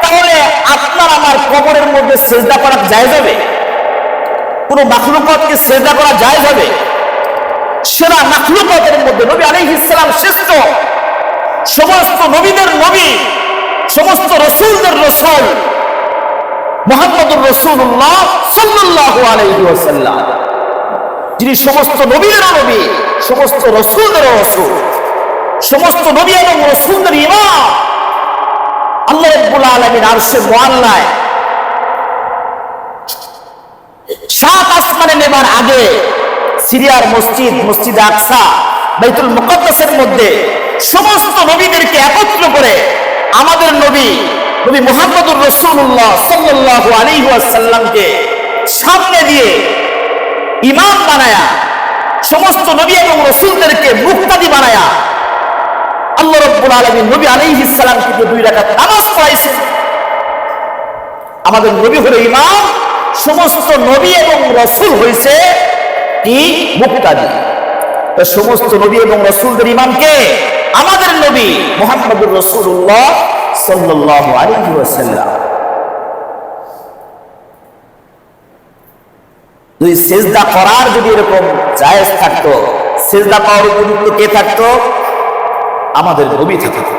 তাহলে আপনার আমার কবরের মধ্যে সেজদা করা জায়েজ হবে? কোন মাখলুককে সেজদা করা জায়েজ হবে? সেরা মাখলুকতের মধ্যে নবী আলাইহিস সালাম শ্রেষ্ঠ, সমস্ত নবীদের নবী, সমস্ত রাসূলদের রাসূল। মুহাম্মদুর রাসূলুল্লাহ সাল্লাল্লাহু আলাইহি ওয়াসাল্লাম, যিনি সমস্ত নবীদেরও নবী, সমস্ত রাসূলদেরও রাসূল, সমস্ত নবী এবং রাসূলদের ইমাম। আল্লাহ রাব্বুল আলামিন আরশে মুআল্লায় সাত আসমানে নেবার আগে সিরিয়ার মসজিদ, মসজিদে আকসা, বাইতুল মুকাদ্দাসের মধ্যে সমস্ত নবীদেরকে একত্র করে আমাদের নবী মুহাম্মদুর রাসূলুল্লাহ সাল্লাল্লাহু আলাইহি ওয়াসাল্লামকে সামনে দিয়ে ইমাম বানায়া, সমস্ত নবী এবং রাসূলদেরকে মুক্তাদি বানায়া আল্লাহ রাব্বুল আলামিন নবী আলাইহিস সালামকে 2 রাকাত নামাজ পড়াইছেন। আমাদের নবী হলো ইমাম, সমস্ত নবী এবং রাসূল হইছে কি মুক্তাদি। সমস্ত নবী এবং রাসূলদের ইমামকে আমাদের নবী মুহাম্মদুর রাসূলুল্লাহ সাল্লাল্লাহু আলাইহি ওয়াসাল্লাম। যদি সিজদা করার যদি এরকম জায়েজ থাকতো, সিজদা পাওয়ার উপযুক্ত কে থাকতো? আমাদের নবী থাকতো।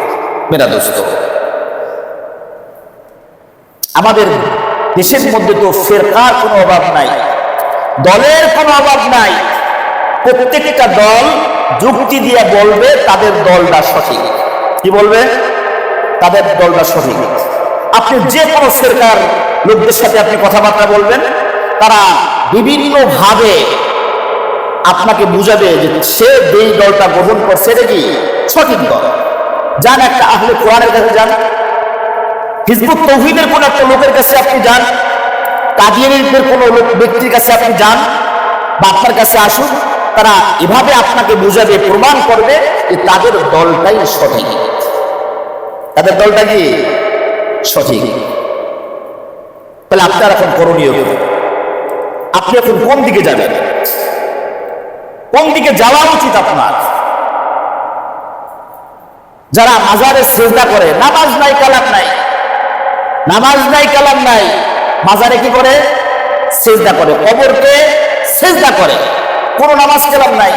মেরা দোস্ত, আমাদের দেশের মধ্যে তো ফিরকার কোনো অভাব নাই, দলের কোনো অভাব নাই। প্রত্যেকটা দল যুক্তি দিয়ে বলবে তাদের দলটা সঠিক। কি বলবে? তাদের দলটা সঠিক। আপনি যে কোনো ফিরকার লোকদের সাথে আপনি কথাবার্তা বলবেন, তারা বিভিন্ন ভাবে আপনাকে বুঝাবে যে সে যেই দলটা গ্রহণ করছে এটা কি সঠিক দল। যান একটা আহলে কোরআনের কাছে যান, হিজবুত তাওহীদের কোন একটা লোকের কাছে আপনি যান, কাদিয়ানীদের কোন ব্যক্তির কাছে আপনি যান, বা আপনার কাছে আসুন, তারা এভাবে আপনাকে বুঝাবে, প্রমাণ করবে যে তাদের দলটাই সঠিক, তাদের দলটা কি সঠিক। তাহলে আপনার এখন করণীয় কি? আপনি এখন কোন দিকে যাবেন? কোন দিকে যাওয়া উচিত আপনার? যারা মাজারে সিজদা করে, নামাজ নাই কালাম নাই, নামাজ নাই কালাম নাই, মাজারে কি করে? সিজদা করে, কবরকে সিজদা করে, কোন নামাজ কালাম নাই।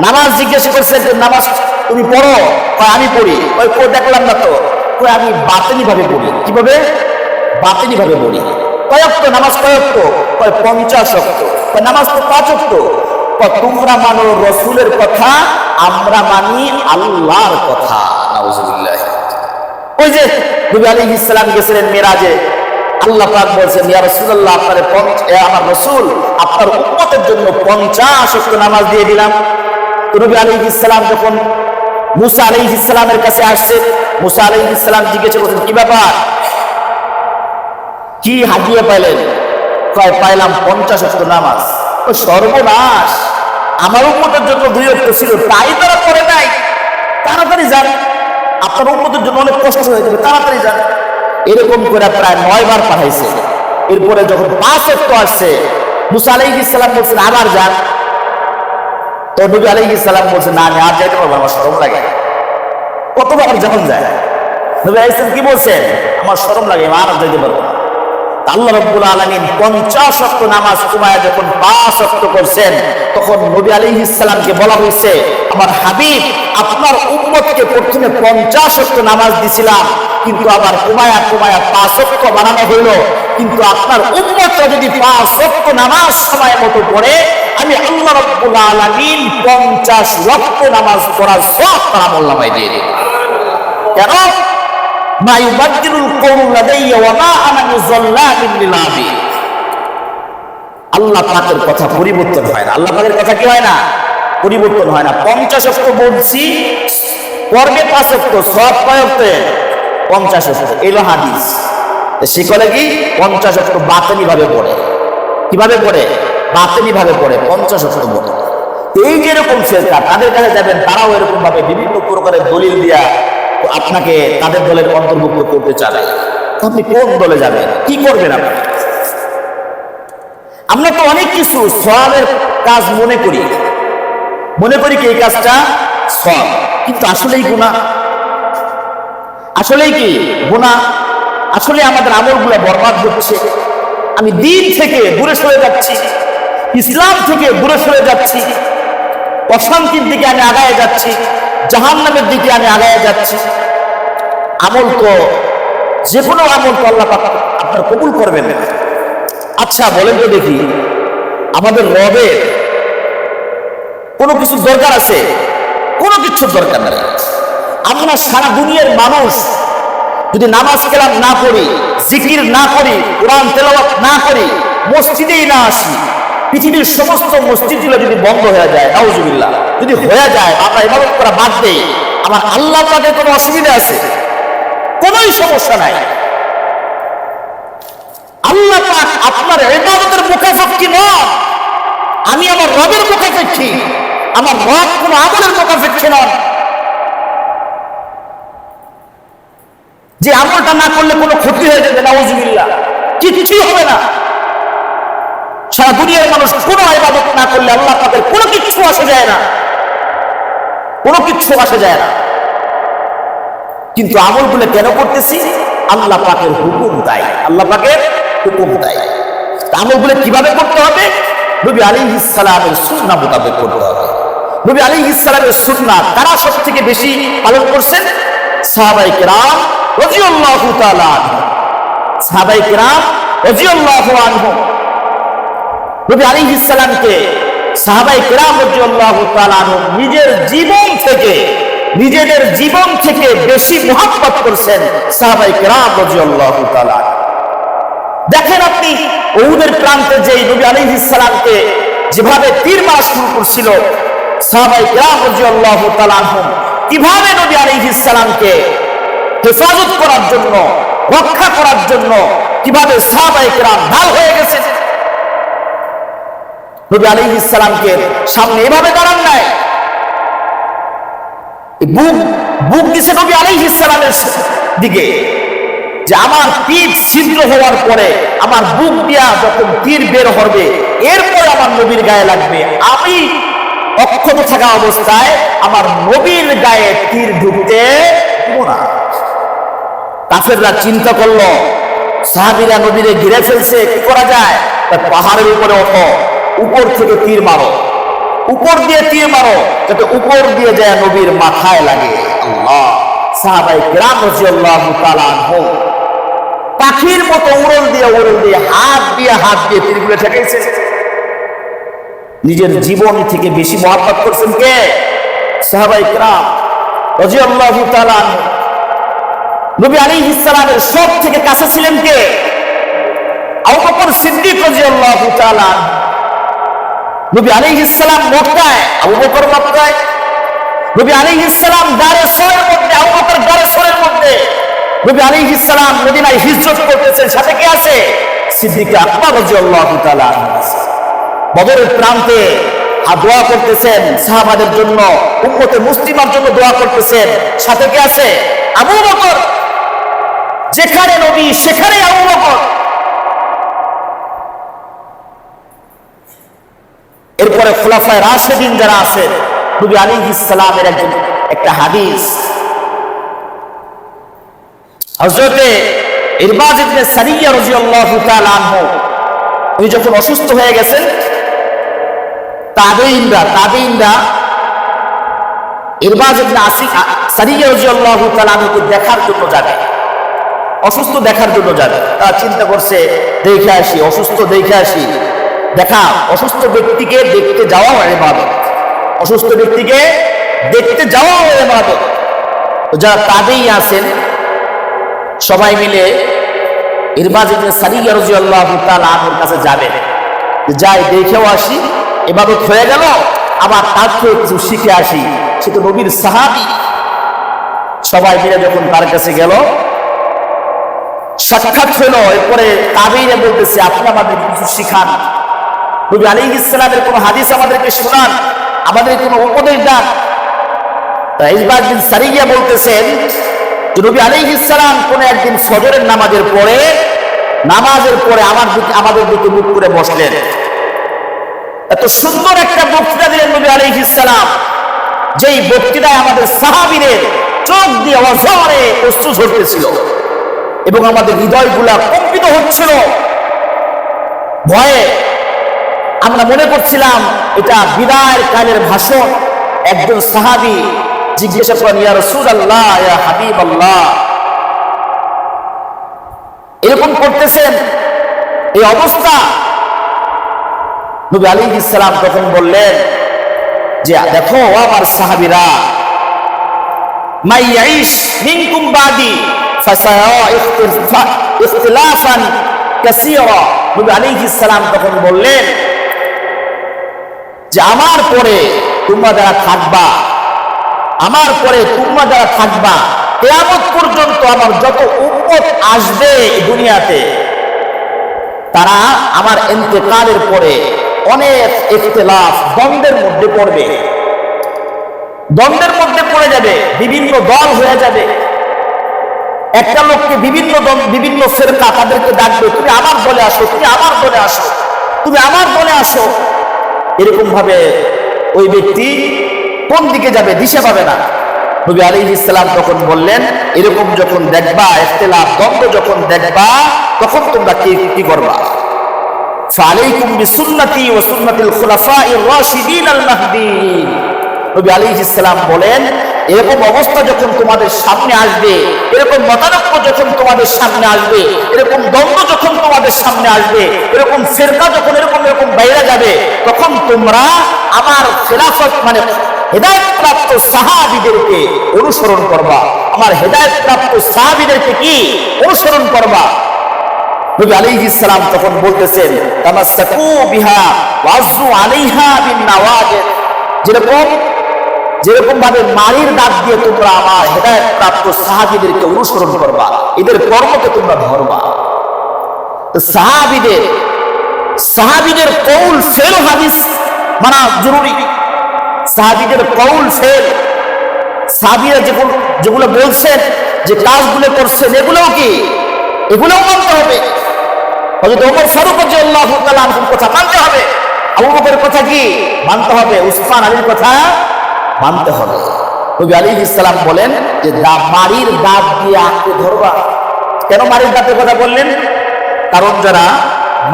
নামাজ জিজ্ঞেস করছে, নামাজ তুমি পড়ো? আমি পড়ি। ওই দেখলাম না তো, আমি বাতিনি ভাবে পড়ি। কিভাবে? বাতিনি ভাবে পড়ি। কয়ক্ত নামাজ? কয়ক্ত? 50 ওয়াক্ত। নামাজ তো 5 ওয়াক্ত। তোমরা মানো রাসূলের কথা, আমরা মানি আল্লাহর কথা। নাউজুবিল্লাহ। ওই যে নবী আলাইহিস সালাম গেছিলেন মিরাজে, আল্লাহ পাক বলছেন, ইয়া রাসূলুল্লাহ, আমার রাসূল আপনার উম্মতের জন্য 50 ওয়াক্ত নামাজ দিয়ে দিলাম। নবী আলাইহিস সালাম যখন মুসা আলাইহিস সালামের কাছে আসছে, মুসা আলাইহিস সালাম জিজ্ঞেস করছেন, কি ব্যাপার, কি হাদিয়া পাইলেন? পাইলাম 50 ওয়াক্ত নামাজ। ও সর্বনাশ, আমার উম্মতের জন্য 2 ওয়াক্ত ছিল, তাই তারা পড়ে নাই। তাড়াতাড়ি যান, আপনার উম্মতের জন্য অনেক কষ্ট হয়ে যাবে, তাড়াতাড়ি যান। এরকম করে প্রায় 9 বার পাঠাইছে। এরপরে যখন 5 ওয়াক্ত আসছে, মুসা আলাইহিস সালাম বলছেন আবার যান। তো নবী আলাইহিস সালাম বলছেন, না আমি আর যাইতে পারবো, আমার শরম লাগে। কতবার যখন যায়, নবী আলাইহিস সালাম কি বলছেন? আমার শরম লাগে, আর যাইতে পারবো না। আল্লাহ রাব্বুল আলামিন 50 ওয়াক্ত নামাজ কমায়া যখন 5 ওয়াক্ত করছেন, তখন নবী আলাইহিস সালামকে বলা হয়েছে, আমার হাবিব, আপনার উম্মতকে প্রথমে 50 ওয়াক্ত নামাজ দিছিলাম, কিন্তু আবার কমায়া 5 ওয়াক্ত বানানো হইল। কিন্তু আপনার উম্মতরা যদি 5 ওয়াক্ত নামাজ সময় মতো পড়ে, আমি আল্লাহ রাব্বুল আলামিন 50 ওয়াক্ত নামাজ পড়ার সওয়াব তার আমলনামায় দিয়ে দেব। কেন? মা ইউবাদদিলুল কওলু লাদাইয়া ওয়া মা আনা বিযাল্লামিন লিল আবিদ। আল্লাহ পাকের কথা পরিবর্তন হয় না। আল্লাহ পাকের কথা কি হয় না? পরিবর্তন হয় না। 50 ওয়াক্ত বলছি, পড়বে 5 ওয়াক্ত, সওয়াব কয় ওয়াক্ত? 50 ওয়াক্ত। এলো হাদিস। সে বলে কি 50 ওয়াক্ত বাতিনি ভাবে পড়ে। কিভাবে পড়ে? বাতিনি ভাবে পড়ে, 50 ওয়াক্ত পড়ে। এই যেরকম ফিরকা, তাদের কাছে যাবেন, তারাও এরকম ভাবে বিভিন্ন প্রকারের দলিল দিয়া আপনাকে তাদের দলের অন্তর্ভুক্ত করতে চায়। আপনি কোন দলে যাবেন? কি করবেন আপনি? আমরা তো অনেক কিছু সওয়াবের কাজ মনে করি কি এই কাজটা সওয়াব, কিন্তু আসলেই গুনাহ। আসলেই কি গুনাহ? আসলে আমাদের আমলগুলো বরবাদ হচ্ছে। আমি দিন থেকে দূরে সরে যাচ্ছি, ইসলাম থেকে দূরে সরে যাচ্ছি, অশান্তির দিকে আমি আগায় যাচ্ছি, জাহান্নামের দিকে আমি আগায় যাচ্ছি। আমল তো যে কোনো আমল তো আল্লাহ পাক আপনার কবুল করবেন না। আচ্ছা বলেন তো দেখি, আমাদের রবের কোনো কিছু দরকার আছে? কোনো কিছু দরকার নেই। আমরা সারা দুনিয়ার মানুষ যদি নামাজ কালাম না পড়ি, জিকির না করি, কোরআন তেলাওয়াত না করি, মসজিদেই না আসি, পৃথিবীর সমস্ত মসজিদগুলো যদি বন্ধ হয়ে যায়, নাউজুবিল্লাহ, যদি হয়ে যায়, আমরা ইবাদত করা বাদ দেই, আমার আল্লাহ পাকের কোনো অসুবিধা আছে? কোনোই সমস্যা নাই। আল্লাহ পাক আপনার ইবাদতের মুখাপেক্ষী নন, আমি আমার রবের মুখাপেক্ষী। আমার রব কোনো আমলের মুখাপেক্ষী নন যে আমলটা না করলে কোনো ক্ষতি হয়ে যাবে, নাউজুবিল্লাহ, কিছুই হবে না। সারা দুনিয়ার মানুষ কোনো ইবাদত না করলে আল্লাহ পাকের কোনো কিছু আসে যায় না, কোনো কিছু আসে যায় না। কিন্তু আমলগুলো কেন করতেছি? আল্লাহ পাকের হুকুম দেয়, আল্লাহ পাকের হুকুম দেয়। আমলগুলো কিভাবে করতে হবে? নবী আলাইহিস সালামের সুন্নাহ মোতাবেক করতে হবে। নবী আলাইহিস সালামের সুন্নাহ কারা সবথেকে বেশি পালন করছেন? সাহাবায়ে কেরাম রাদিয়াল্লাহু তাআলা আনহুম। সাহাবায়ে কেরাম রাদিয়াল্লাহু আনহুম নবী আলাইহিস সালামকে, সাহাবায়ে কেরাম রাদিয়াল্লাহু তাআলা আনহুম নিজেদের জীবন থেকে বেশি মুহাব্বত করছেন সাহাবায়ে কেরাম রাদিয়াল্লাহু তাআলা। দেখেন আপনি উহুদের প্রান্তে যে নবী আলাইহিস সালামকে যেভাবে তীর মারা শুরু করছিল, সাহাবায়ে কেরাম রাদিয়াল্লাহু তাআলা আনহুম কিভাবে নবী আলাইহিস সালামকে হেফাজত করার জন্য, রক্ষা করার জন্য কিভাবে সাহাবায়ে কেরাম ঢাল হয়ে গেছেন। নবী আলাইহিস সালামকে সামনে এভাবে দাঁড়ান নাই, বুক দিছে নবী আলাইহিস সালামের দিকে, যে আমার পিঠ ছিদ্র হওয়ার পরে আমার বুক দিয়া যখন তীর বের হবে, এরপর আমার নবীর গায়ে লাগবে, আমি অক্ষত থাকা অবস্থায় আমার নবীর গায়ে তীর ঢুকতে দেব না। কাফেররা চিন্তা করলো, সাহাবীরা নবীরে ঘিরে ফেলছে, কি করা যায়? পাহাড়ের উপরে ওঠো, উপর থেকে তীর মারো, উপর দিয়ে তীর মারো, যাতে উপর দিয়ে যায় নবীর মাথায় লাগে। আল্লাহ! সাহাবায়ে কেরাম রাদিয়াল্লাহু তাআলা আনহুম পাখির মতো উড়ল দিয়ে হাত দিয়ে তীরগুলো ঠেকাইছে। নিজের জীবন থেকে বেশি মহব্বত করছেন কে? সাহাবায়ে কেরাম রাদিয়াল্লাহু তাআলা আনহুম। নবী আলাইহিস সালামের সব থেকে কাছে ছিলেন কে? আবু বকর সিদ্দিক রাদিয়াল্লাহু তাআলা। নবী আলাইহিস সালাম মক্কায়, আবু বকর মক্কায়। নবী আলাইহিস সালাম গারে সরের মধ্যে, আবু বকর গারে সরের মধ্যে। নবী আলাইহিস সালাম মদিনায় হিজরত করতেছেন, সাথে কে আছে? সিদ্দিক আকবর রাদিয়াল্লাহু তাআলা। বদরের প্রান্তে দোয়া করতেছেন সাহাবাদের জন্য, উম্মতে মুসলিমার জন্য দোয়া করতেছেন, সাথে কে আছে? আবু বকর। যেখানে নবী সেখানে আবু বকর। এরপরে খুলাফায়ে রাশিদিন যারা আছেন, নবী আলাইহিস সালামের একটা হাদিস, হযরতে ইরবাজ ইবনে সারিয়া রাদিয়াল্লাহু তাআলা আনহু উনি যখন অসুস্থ হয়ে গেছেন, তাবেঈনরা ইরবাজ ইবনে সারিয়া রাদিয়াল্লাহু তাআলা আনহুকে দেখার জন্য যাবে, অসুস্থ দেখার জন্য যাবে। তারা চিন্তা করছে, দেখে আসি, অসুস্থ দেখে আসি। দেখা, অসুস্থ ব্যক্তিকে দেখতে যাওয়া ইবাদত, অসুস্থ ব্যক্তিকে দেখতে যাওয়া ইবাদত। যারা তাবেঈ আছেন সবাই মিলে ইরবাজ ইবনে সারিয়া রাদিয়াল্লাহু তাআলা আনহুর কাছে যাবেন, যাই দেখেও আসি, ইবাদত হয়ে গেল, আবার তার থেকে কিছু শিখে আসি, সে তো নবীর সাহাবী। সবাই মিলে যখন তার কাছে গেল, সাক্ষাৎ হলো, এরপরে তাবেঈরা বলতেছে, আপনি আমাদের কিছু শিখান, নবী আলাইহিস সালামের কোন হাদিস আমাদেরকে শোনান, আমাদের কোন উপদেশ দেন। ইরবাজ বিন সারিয়া বলতেছেন যে নবী আলাইহিস সালাম কোন একদিন ফজরের নামাজের পরে আমাদের দিকে মুখ করে বসলেন। এত সুন্দর একটা বক্তৃতা দিলেন নবী আলাইহিস সালাম, যেই বক্তৃতায় আমাদের সাহাবীদের চোখ দিয়ে অঝরে অশ্রু ঝরতেছিল এবং আমাদের হৃদয়গুলা কম্পিত হচ্ছিল ভয়ে। আমরা মনে করছিলাম এটা বিদায়ের কালের ভাষণ। একজন সাহাবী জিজ্ঞাসা করেন, ইয়া রাসূলুল্লাহ, ইয়া হাবিবাল্লাহ, এরকম করতেছেন, এই অবস্থা। নবী আলাইহিস সালাম তখন বললেন যে দেখো আমার সাহাবীরা, মাইয়াইশ মিনকুম বাদি ফাসায়া ইখতিলাফান কাসীরা। নবী আলাইহিস সালাম তখন বললেন যে আমার পরে তোমরা যারা থাকবা, আমার পরে তোমরা যারা থাকবা, কিয়ামত পর্যন্ত আমার যত উম্মত আসবে দুনিয়াতে, তারা আমার ইন্তেকালের পরে অনেক ইখতিলাফ, দ্বন্দ্বের মধ্যে পড়বে, দ্বন্দ্বের মধ্যে পড়ে যাবে, বিভিন্ন দল হয়ে যাবে। একটা লোককে বিভিন্ন ফেরকা তাদেরকে ডাকবে, তুমি আমার দলে আসো, তুমি আমার দলে আসো, তুমি আমার দলে আসো। এরকম ভাবে ওই ব্যক্তি কোন দিকে যাবে দিশা পাবে না। নবী আলাইহিস সালাম তখন বললেন, এরকম যখন দেখবা, ইখতিলাফ দ্বন্দ্ব যখন দেখবা, তখন তোমরা কি করবা? ফালাইকুম বিসুন্নতি ওয়া সুন্নাতিল খুলাফাইর রাশিদিন আল মাহদিয়িন। নবী আলাইহিস সালাম বলেন, এরকম অবস্থা যখন তোমাদের সামনে আসবে, এরকম মতানৈক্য যখন তোমাদের সামনে আসবে, এরকম দ্বন্দ্ব যখন তোমাদের সামনে আসবে, এরকম ফিরকা যখন এরকম বাইরে যাবে, তখন তোমরা আমার খেলাফত মানে হেদায়েতপ্রাপ্ত সাহাবীদেরকে অনুসরণ করবা। আমার হেদায়েতপ্রাপ্ত সাহাবীদেরকে কি অনুসরণ করবা? নবী আলাইহিস সালাম তখন বলতেছেন, তামাসসাকু বিহা ওয়াযু আলাইহা বিন নাওয়াজিদ। যেরকম ভাবে মারির দাঁত দিয়ে তোমরা আমার হেদায়েতপ্রাপ্ত সাহাবীদেরকে অনুসরণ করবা, এদের কর্মকে তোমরা ধরবা। সাহাবীদের কৌল ফেল হাদিস মানা জরুরি। সাহাবীদের কৌল ফেল, সাহাবীরা যেগুলো বলছেন, যে কাজগুলো করছেন, এগুলোও মানতে হবে। হযরত ওমর ফারুক রাদিয়াল্লাহু তাআলা আনহুর কথা মানতে হবে, আবু বকরের কথা কি মানতে হবে, উসমান আলীর কথা মানতে হবে। নবী আলাইহিস সালাম বলেন যে মারির দাঁত দিয়ে আঁকড়ে ধরবা। কেন মারির দাঁতের কথা বললেন? কারণ যারা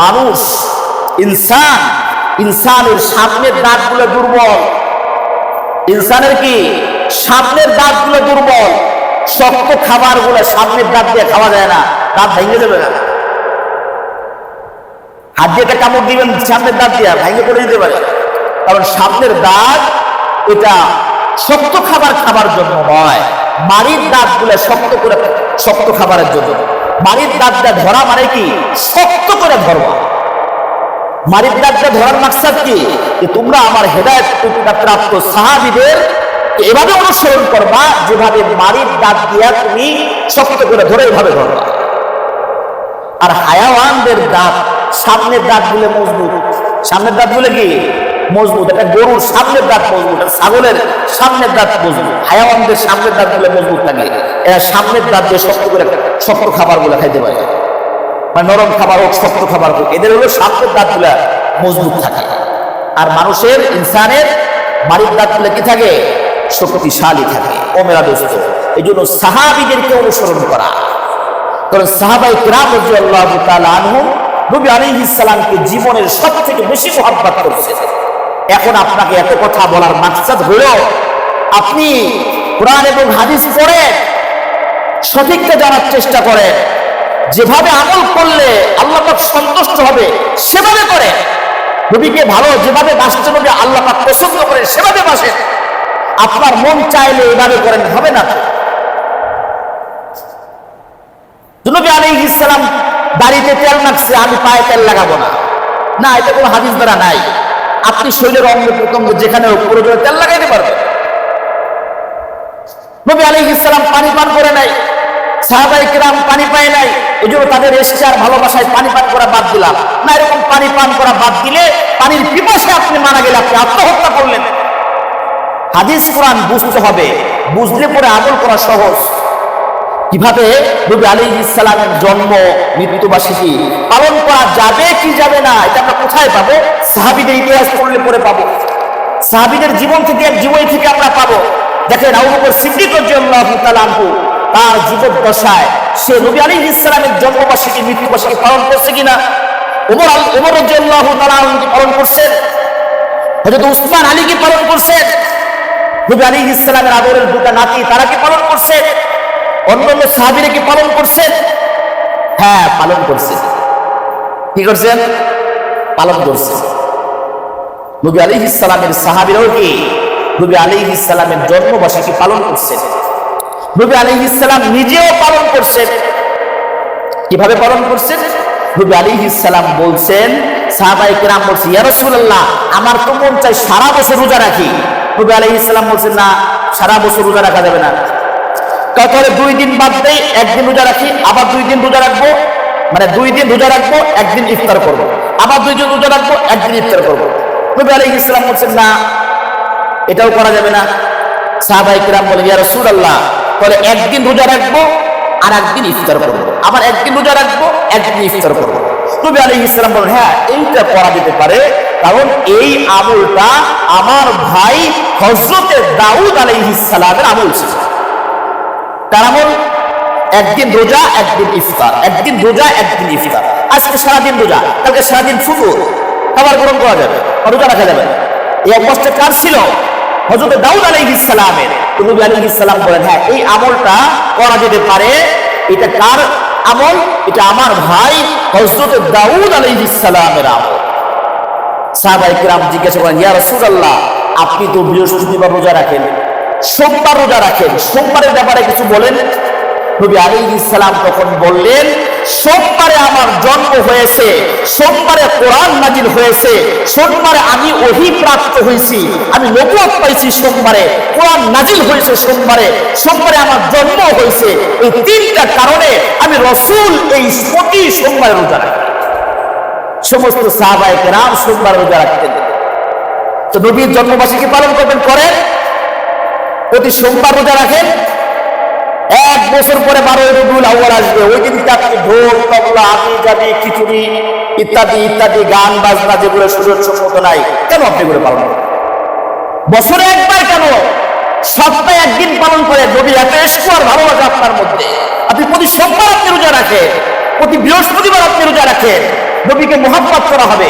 মানুষ, ইনসানের সামনের দাঁতগুলো দুর্বল, ইনসানের কি সামনের দাঁতগুলো দুর্বল, শক্ত খাবারগুলো সামনের দাঁত দিয়ে খাওয়া যায় না, দাঁত ভেঙে যাবে না। হাত দিয়ে একটা কামড় দিবেন সামনের দাঁত দিয়ে, ভেঙে পড়ে যেতে পারে। কারণ সামনের দাঁত এটা শক্ত খাবার জন্য নয়, মারির দাঁতগুলো শক্ত খাবারের জন্য। মারির দাঁতটা ধরা মানে কি শক্ত করে ধরবা। মারির দাঁতটা ধরার মাকসাদ কি, যে তোমরা আমার হেদায়েতপ্রাপ্ত সাহাবীদের এভাবে অনুসরণ করবা, যেভাবে মারির দাঁত দিয়া তুমি শক্ত করে ধরে এভাবে ধরবা। আর হায়াওয়ানদের দাঁত, সামনের দাঁতগুলো মজবুত। সামনের দাঁতগুলো কি মজবুত। একটা গরুর সামনের দাঁত মজবুত, ছাগলের সামনের দাঁত মজবুত, হায়াওয়ানদের সামনের দাঁতগুলো মজবুত থাকে। এরা সামনের দাঁত দিয়ে শক্ত খাবারগুলো খাইতে পারে, মানে নরম খাবার হোক, শক্ত খাবার হোক, এদের হলো সামনের দাঁতগুলো মজবুত থাকে। আর মানুষের, ইনসানের মারির দাঁতগুলো কি থাকে? শক্তিশালী থাকে। ও মেরা দোস্ত, এই জন্য সাহাবীদেরকে অনুসরণ করা। কারণ সাহাবায়ে কিরাম রাদিয়াল্লাহু তাআলা আনহুম নবী আলাইহিস সালামকে জীবনের সবথেকে বেশি মহব্বত করেছেন। এখন আপনাকে এত কথা বলার মাকসাদ হলো, আপনি কোরআন এবং হাদিস পড়ে সঠিকটা জানার চেষ্টা করেন। যেভাবে আমল করলে আল্লাহ পাক সন্তুষ্ট হবে সেভাবে করে। নবীকে ভালো যেভাবে বাসতে হবে, আল্লাহ পাক পছন্দ করে সেভাবে বাসেন। আপনার মন চাইলে এভাবে করেন, হবে না। নবী আলাইহিস সালাম দাড়িতে তেল মাখছে, আমি পায়ে তেল লাগাবো না, এটা কোনো হাদিস দ্বারা নাই। আপনি শরীরের অঙ্গ প্রত্যঙ্গ যেখানে প্রয়োজনে তেল লাগাইতে পারবেন। নবী আলাইহিস সালাম পানি পান করে নাই, সাহাবায়ে কিরাম পানি পায় নাই, এই জন্য তাদের এশার ভালোবাসায় পানি পান করা বাদ দিলাম না। এরকম পানি পান করা বাদ দিলে, পানির পিপাসায় আপনি মারা গেলে আপনি আত্মহত্যা করলেন। হাদিস কোরআন বুঝতে হবে, বুঝলে পরে আমল করা সহজ। কিভাবে নবী আলাইহিস সালামের জন্ম মৃত্যুবার্ষিকী পালন করা যাবে কি যাবে না, এটা আমরা কোথায় পাবো? সাহাবীদের ইতিহাস পড়লে পরে পাবো, সাহাবীদের জীবন থেকে, এক জীবনী থেকে আমরা পাবো। দেখেন আবু বকর সিদ্দিক রাদিয়াল্লাহু তাআলা আনহু তার জীবদ্দশায় সে নবী আলাইহিস সালামের জন্মবার্ষিকী মৃত্যুবার্ষিকী পালন করছে কিনা? ওমর রাদিয়াল্লাহু তাআলা আনহু কি পালন করছেন? হযরত উসমান আলী কি পালন করছেন? নবী আলাইহিস সালামের আদরের দুটা নাতি তারা কি পালন করছেন? অন্যান্য সাহাবীরা কি পালন করছেন? হ্যাঁ, পালন করছে। কি করছেন? পালন করছে। নবী আলাইহিস সালামের সাহাবীরাও কি নবী আলাইহিস সালামের জন্মবার্ষিকী পালন করছেন। নবী আলাইহিস সালাম নিজেও পালন করছেন। কিভাবে পালন করছেন? নবী আলাইহিস সালাম বলছেন, সাহাবায়ে কেরাম বলছে, ইয়া রাসূলুল্লাহ, আমার তো মন চাই সারা বছর রোজা রাখি। নবী আলাইহিস সালাম বলছেন, না, সারা বছর রোজা রাখা যাবে না। তাহলে 2 দিন বাদ দেই, একদিন রোজা রাখি, আবার 2 দিন রোজা রাখবো, মানে 2 দিন রোজা রাখবো, একদিন ইফতার করবো, আবার 2 দিন রোজা রাখবো, একদিন ইফতার করবো। নবী আলাইহিস সালাম বলছেন, না, এটাও করা যাবে না। সাহাবায়ে কেরাম বলে, ইয়া রাসূলুল্লাহ, তাহলে একদিন রোজা রাখবো আর একদিন ইফতার করবো, আবার একদিন রোজা রাখবো, একদিন ইফতার করবো। নবী আলাইহিস সালাম বলেন, হ্যাঁ, এইটা করা যেতে পারে, কারণ এই আমলটা আমার ভাই হযরতে দাউদ আলাইহিস সালামের আমল ছিল। তার আমল একদিন রোজা, একদিন ইফতার, একদিন রোজা, একদিন ইফতার। আজকে সারাদিন রোজা, কালকে সারাদিন ফুতুর, খাবার গ্রহণ করা যাবে, রোজা রাখা যাবে। এই অভ্যাসটা কার ছিল? হযরতে দাউদ আলাইহিস সালামের। নবী আলাইহিস সালাম বলেন, হ্যাঁ, এই আমলটা করা যেতে পারে। এটা কার আমল? এটা আমার ভাই হযরতে দাউদ আলাইহিস সালামের আমল। সাহাবায়ে কেরাম জিজ্ঞাসা করেন, ইয়া রাসূলুল্লাহ, আপনি তো বৃহস্পতিবার রোজা রাখেন, সোমবার রোজা রাখেন, সোমবারের ব্যাপারে কিছু বলেন। নবী আলাইহিস সালাম তখন বললেন, সোমবারে আমার জন্ম হয়েছে, সোমবারে কোরআন নাজিল হয়েছে, সোমবারে আমি ওহী প্রাপ্ত হয়েছি, আমি নবুয়ত পাইছি, সোমবারে কোরআন নাজিল হয়েছে, সোমবারে সোমবারে আমার জন্ম হয়েছে। এই 3টা কারণে আমি রাসূল এই প্রতি সোমবারে রোজা রাখি। সমস্ত সাহাবায়ে কেরাম সোমবার রোজা রাখতেন। তো নবীর জন্মবার্ষিকী পালন করবেন, করেন, প্রতি সোমবার রোজা রাখেন। 1 বছর পরে 12 রবিউল আউয়াল আসবে, ওই দিনকে আপনি ঢোল, তবলা, আবি জাবি, খিচুড়ি ইত্যাদি ইত্যাদি গান বাজনা যেগুলো সুযোগ সম্মত নাই, কেন আপনি করে পালন করেন? বছরে একবার কেন? সপ্তাহে একদিন পালন করেন। নবী এত ইশক আর ভালোবাসা আপনার মধ্যে, আপনি প্রতি সোমবার আপনি রোজা রাখেন, প্রতি বৃহস্পতিবার আপনি রোজা রাখেন। নবীকে মুহাব্বত করা হবে।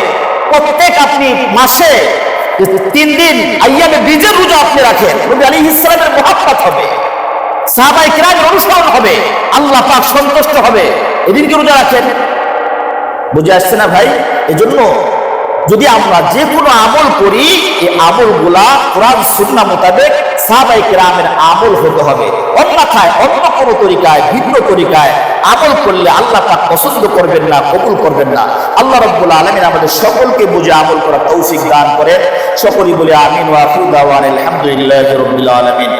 প্রত্যেক আপনি মাসে 3 দিন আইয়ামে বীজের রোজা আপনি রাখেন, নবী আলাইহিস সালামের মুহাব্বত হবে, সাহাবায়ে কেরামের অনুসরণ হবে, আল্লাহ পাক সন্তুষ্ট হবে, এদিনকে রোজা রাখেন। বুঝে আসছে না ভাই? এজন্য যদি আমরা যে কোনো আমল করি, এই আমলগুলা কোরআন সুন্নাহ মোতাবেক সাহাবায়ে কেরামের আমল হতে হবে। অন্যথায় অন্য কোনো তরিকায়, ভিন্ন তরিকায় আমল করলে আল্লাহ পাক পছন্দ করবেন না, কবুল করবেন না। আল্লাহ রাব্বুল আলামিন আমাদের সকলকে বুঝে আমল করার তৌফিক দান করেন। সকলেই বলে আমিন ওয়া আখিরু দাওয়ানা আলহামদুলিল্লাহি রাব্বিল আলামিন।